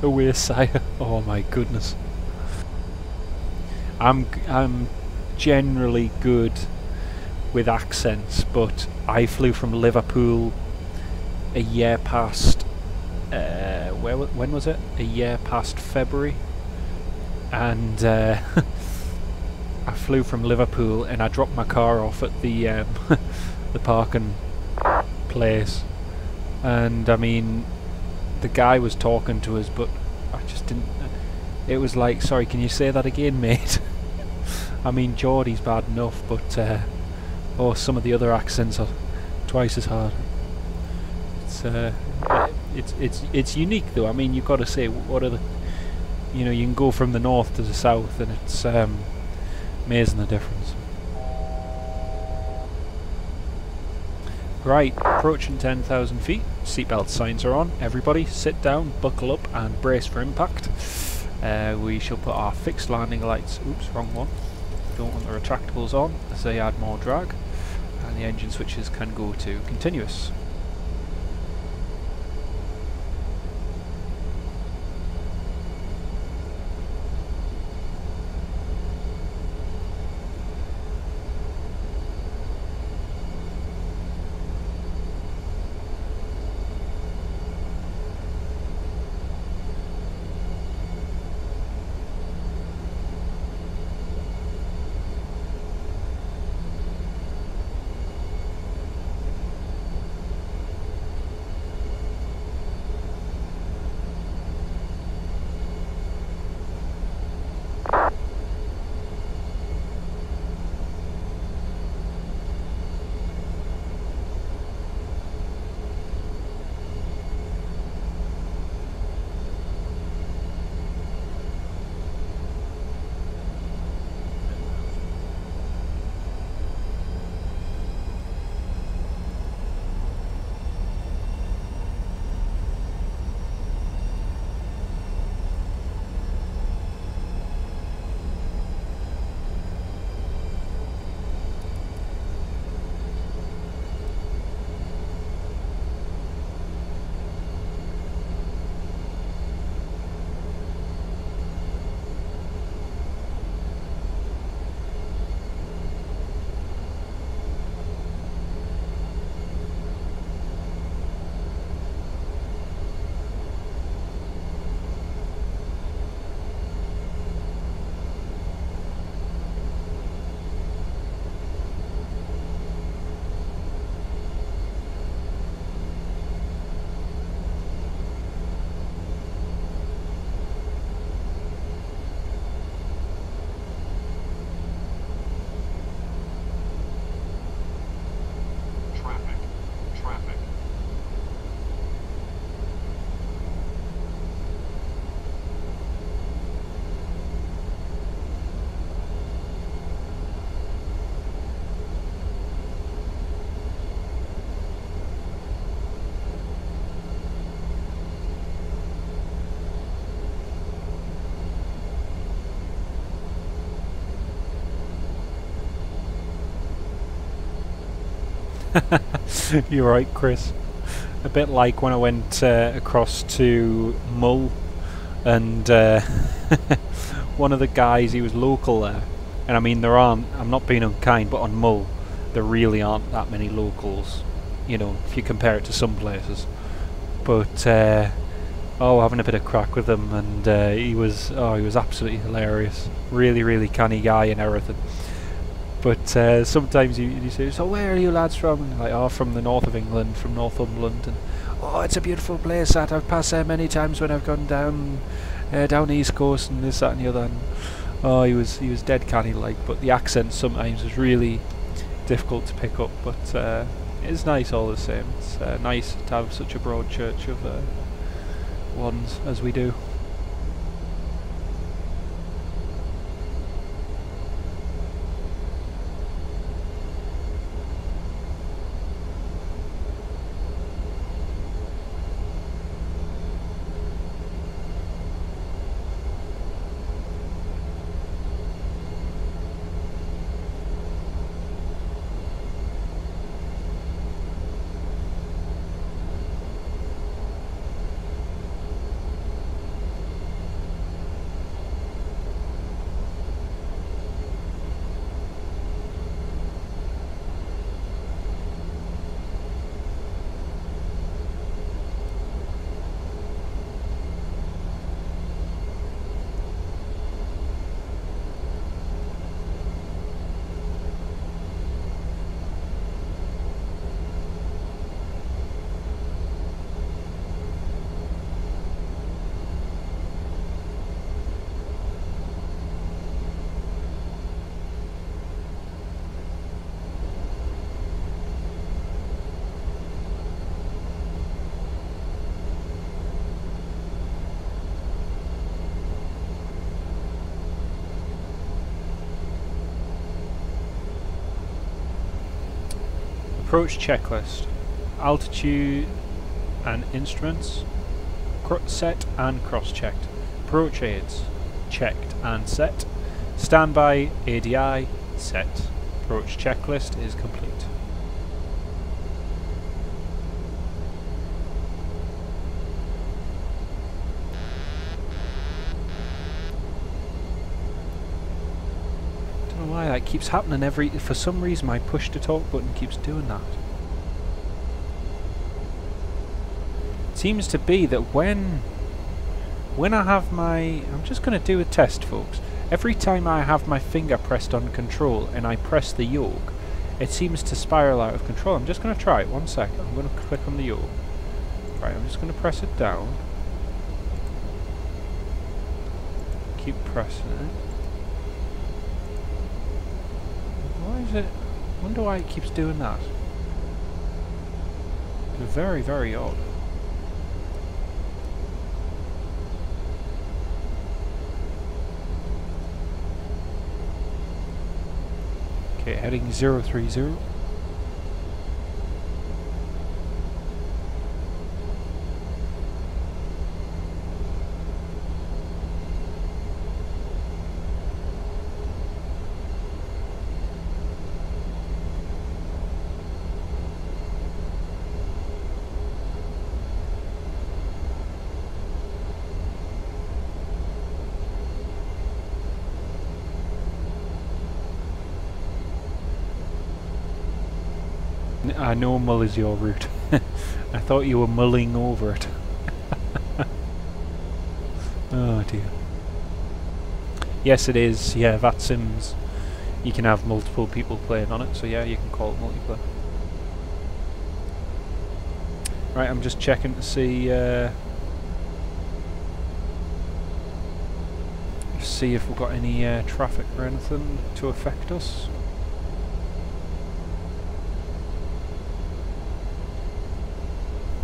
Away sire. Oh my goodness. I'm generally good with accents, but I flew from Liverpool a year past when was it? A year past February, and I flew from Liverpool and I dropped my car off at the the parking place, and I mean the guy was talking to us, but I just didn't. It was like, sorry, can you say that again, mate? I mean, Geordie's bad enough, but oh, some of the other accents are twice as hard. It's unique though. I mean, you've got to say, what are the, you know, you can go from the north to the south, and it's amazing the difference. Right, approaching 10,000 feet. Seatbelt signs are on. Everybody, sit down, buckle up, and brace for impact. We shall put our fixed landing lights. Oops, wrong one. Don't want the retractables on, as they add more drag. And the engine switches can go to continuous. You're right, Chris. A bit like when I went across to Mull, and one of the guys, he was local there, and I mean there aren't, I'm not being unkind, but on Mull there really aren't that many locals, you know, if you compare it to some places. But oh, having a bit of crack with him, and he was absolutely hilarious. Really canny guy and everything. But sometimes you say, so where are you lads from? And like, oh, from the north of England, from Northumberland. And oh, it's a beautiful place. I've passed there many times when I've gone down the East Coast and this, that, and the other. And oh, he was dead canny like. But the accent sometimes was really difficult to pick up. But it's nice all the same. It's nice to have such a broad church of ones as we do. Approach checklist. Altitude and instruments set and cross-checked. Approach aids checked and set. Standby ADI set. Approach checklist is complete. Don't know why that keeps happening for some reason my push to talk button keeps doing that. It seems to be that when I have my... I'm just going to do a test, folks. Every time I have my finger pressed on control and I press the yoke, it seems to spiral out of control. I'm just going to try it. 1 second. I'm going to click on the yoke. Right, I'm just going to press it down. Keep pressing it. Why is it... I wonder why it keeps doing that. It's very, very odd. Okay, heading 030. I know mull is your route. I thought you were mulling over it. Oh dear. Yes it is, yeah, Vatsim's. You can have multiple people playing on it, so yeah, you can call it multiplayer. Right, I'm just checking to see if we've got any traffic or anything to affect us.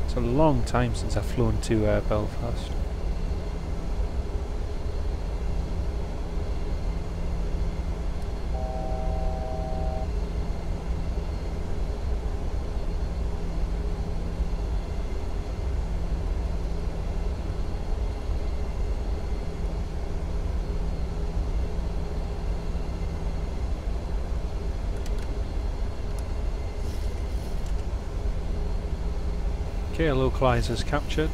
It's a long time since I've flown to Belfast. Okay, a localizer's captured.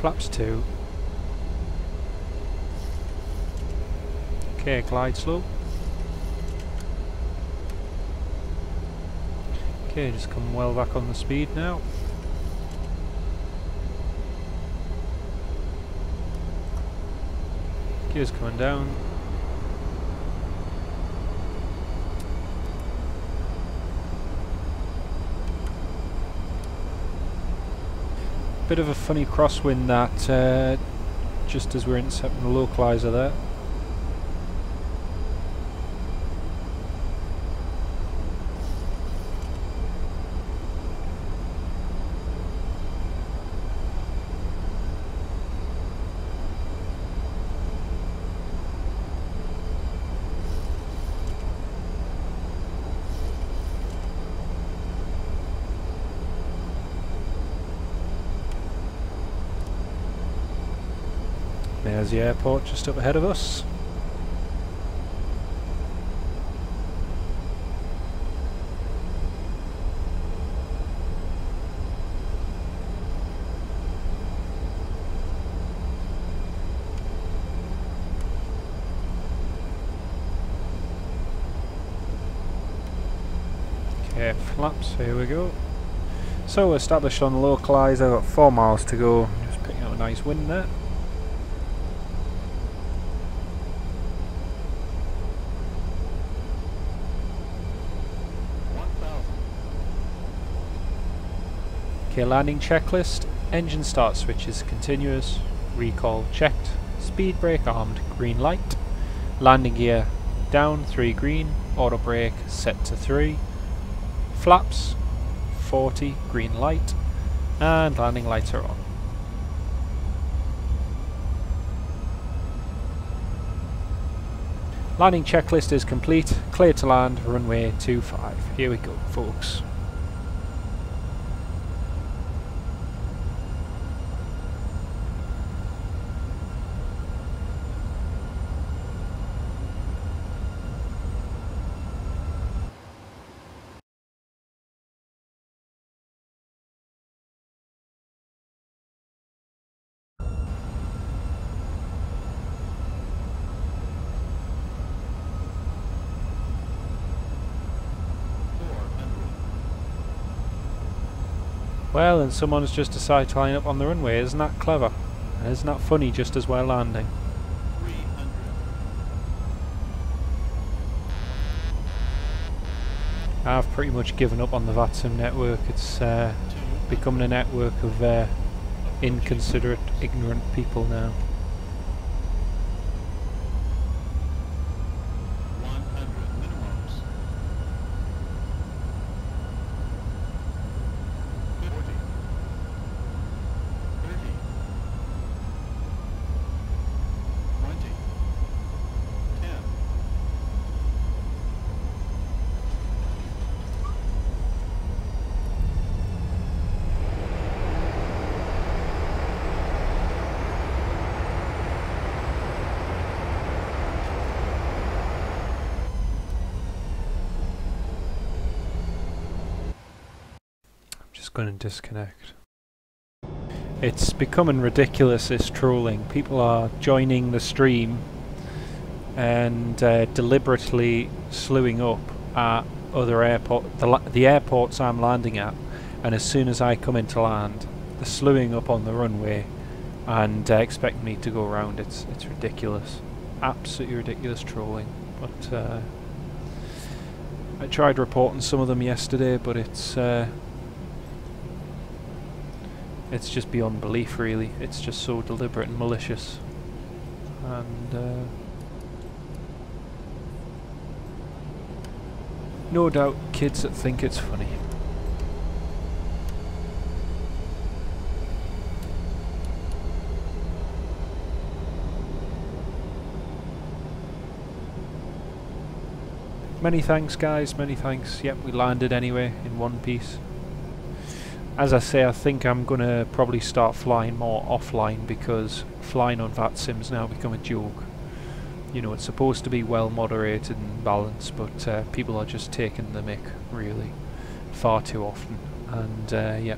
Flaps 2. Okay, glide slope. Okay, just come well back on the speed now. Gears coming down. Bit of a funny crosswind that just as we're intercepting the localizer there. There's the airport just up ahead of us. Okay, flaps, here we go. So established on the localizer, got 4 miles to go. Just picking up a nice wind there. Okay, landing checklist. Engine start switch is continuous. Recall checked. Speed brake armed, green light. Landing gear down, 3 green. Auto brake set to 3. Flaps 40, green light. And landing lights are on. Landing checklist is complete. Clear to land, runway 25. Here we go, folks. Well, and someone's just decided to line up on the runway. Isn't that clever? And isn't that funny just as we're landing? I've pretty much given up on the Vatsim network. It's becoming a network of inconsiderate, ignorant people now. Going to disconnect. It's becoming ridiculous, this trolling. People are joining the stream and deliberately slewing up at other the airports I'm landing at, and as soon as I come into land, they're slewing up on the runway and expect me to go around. It's ridiculous, absolutely ridiculous trolling. But I tried reporting some of them yesterday, but it's just beyond belief, really. It's just so deliberate and malicious. And no doubt kids that think it's funny. Many thanks, guys, many thanks. Yep, we landed anyway in one piece. As I say, I think I'm going to probably start flying more offline, because flying on Vatsim's now become a joke. You know, it's supposed to be well moderated and balanced, but people are just taking the mick, really, far too often. And yeah.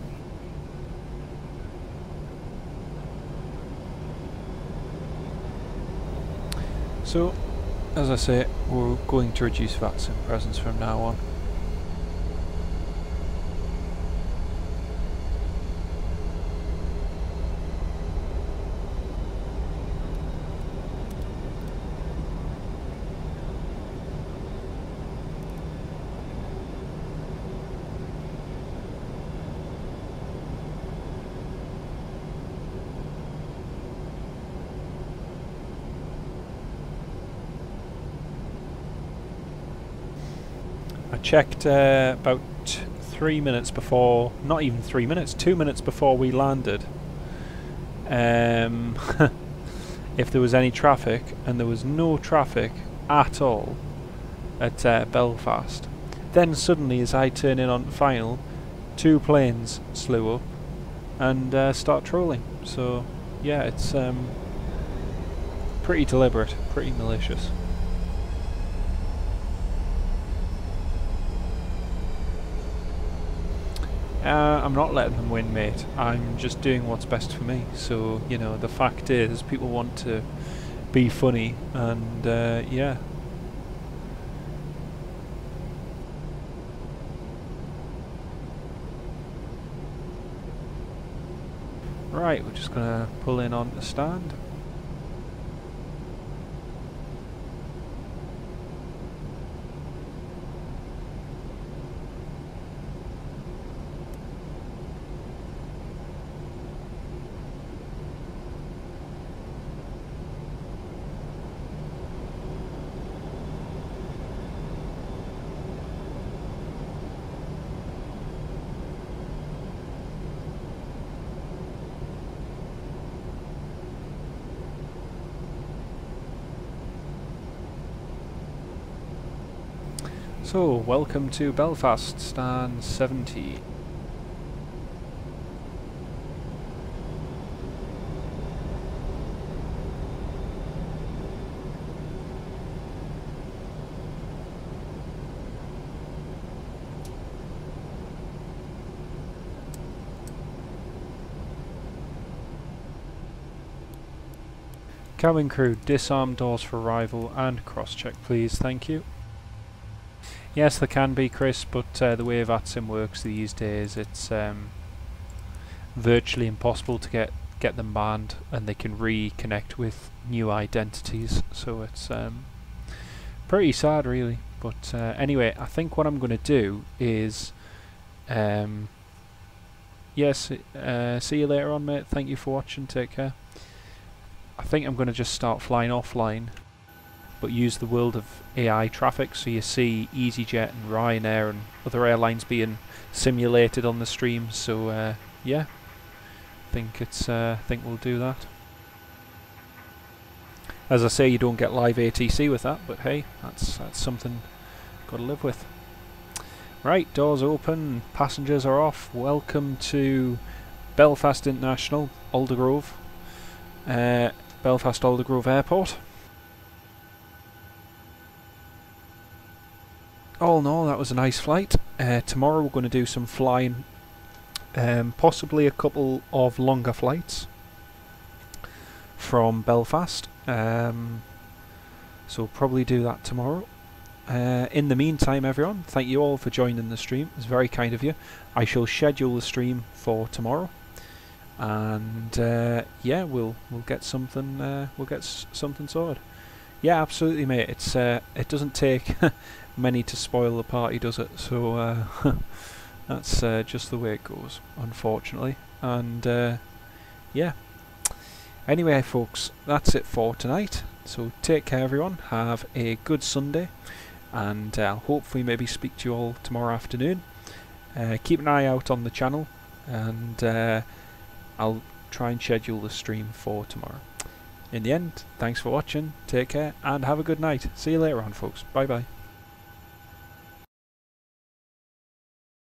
So, as I say, we're going to reduce Vatsim presence from now on. checked about 3 minutes before, not even 3 minutes, 2 minutes before we landed, if there was any traffic, and there was no traffic at all at Belfast. Then suddenly, as I turn in on final, 2 planes slew up and start trolling. So yeah, it's pretty deliberate, pretty malicious. I'm not letting them win, mate. I'm just doing what's best for me. So, you know, the fact is, people want to be funny, and yeah. Right, we're just gonna pull in on the stand. So, welcome to Belfast, stand 70. Cabin crew, disarm doors for arrival and cross-check please, thank you. Yes, there can be, Chris, but the way Vatsim works these days, it's virtually impossible to get them banned, and they can reconnect with new identities. So it's pretty sad, really. But anyway, I think what I'm going to do is, yes, see you later on, mate. Thank you for watching. Take care. I think I'm going to just start flying offline, but use the world of AI traffic, so you see EasyJet and Ryanair and other airlines being simulated on the stream. So yeah, I think we'll do that. As I say, you don't get live ATC with that, but hey, that's something got to live with. Right, doors open, passengers are off. Welcome to Belfast International, Aldergrove, Belfast Aldergrove Airport. All in all, that was a nice flight. Tomorrow we're going to do some flying, possibly a couple of longer flights from Belfast. So probably do that tomorrow. In the meantime, everyone, thank you all for joining the stream. It's very kind of you. I shall schedule the stream for tomorrow, and yeah, we'll get something. We'll get something sorted. Yeah, absolutely, mate. It's it doesn't take many to spoil the party, does it? So that's just the way it goes, unfortunately. And yeah. Anyway, folks, that's it for tonight. So take care, everyone. Have a good Sunday, and I'll hopefully maybe speak to you all tomorrow afternoon. Keep an eye out on the channel, and I'll try and schedule the stream for tomorrow. In the end, thanks for watching, take care, and have a good night. See you later on, folks. Bye bye.